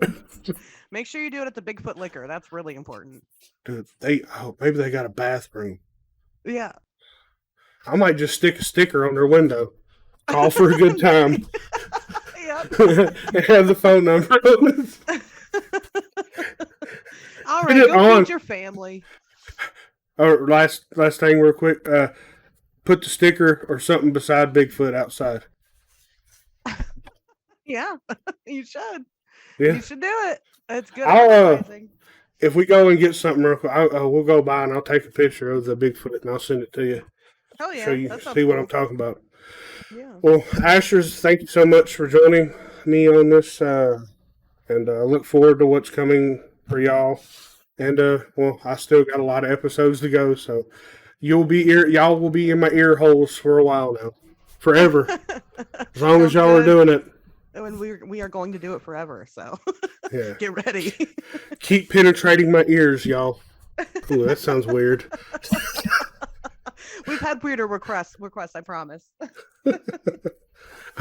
Make sure you do it at the Bigfoot Liquor. That's really important. Dude, maybe they got a bathroom. Yeah. I might just stick a sticker on their window. Call for a good time. Yep. And have the phone number on it. All right, go feed your family. Last thing real quick. Put the sticker or something beside Bigfoot outside. Yeah, you should. Yeah. You should do it. It's good I'll, advertising. If we go and get something real quick, we'll go by and I'll take a picture of the Bigfoot and I'll send it to you. Oh yeah, So you that sounds see what cool. I'm talking about. Yeah. Well, Asherz, thank you so much for joining me on this, and I look forward to what's coming for y'all. And well, I still got a lot of episodes to go, so y'all will be in my ear holes for a while now, forever, as long as y'all are doing it. And we are going to do it forever. So Yeah, get ready. keep penetrating my ears, y'all. Ooh, that sounds weird. We've had weirder requests, I promise. All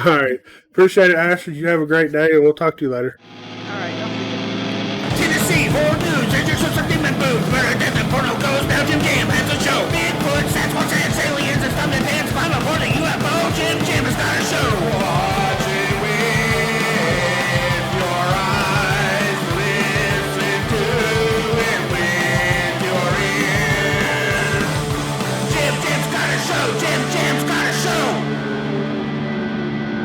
right, appreciate it, Asher. You have a great day, and we'll talk to you later. All right. Tennessee, horror news, Asherz of some demon booth, where a death and porno goes, now JimJam has a show. Bigfoot, Sasquatch, and aliens, it's time to dance, climb aboard a UFO, JimJam has got a show. Watching with your eyes, listen to it with your ears. JimJam's got a show, JimJam's got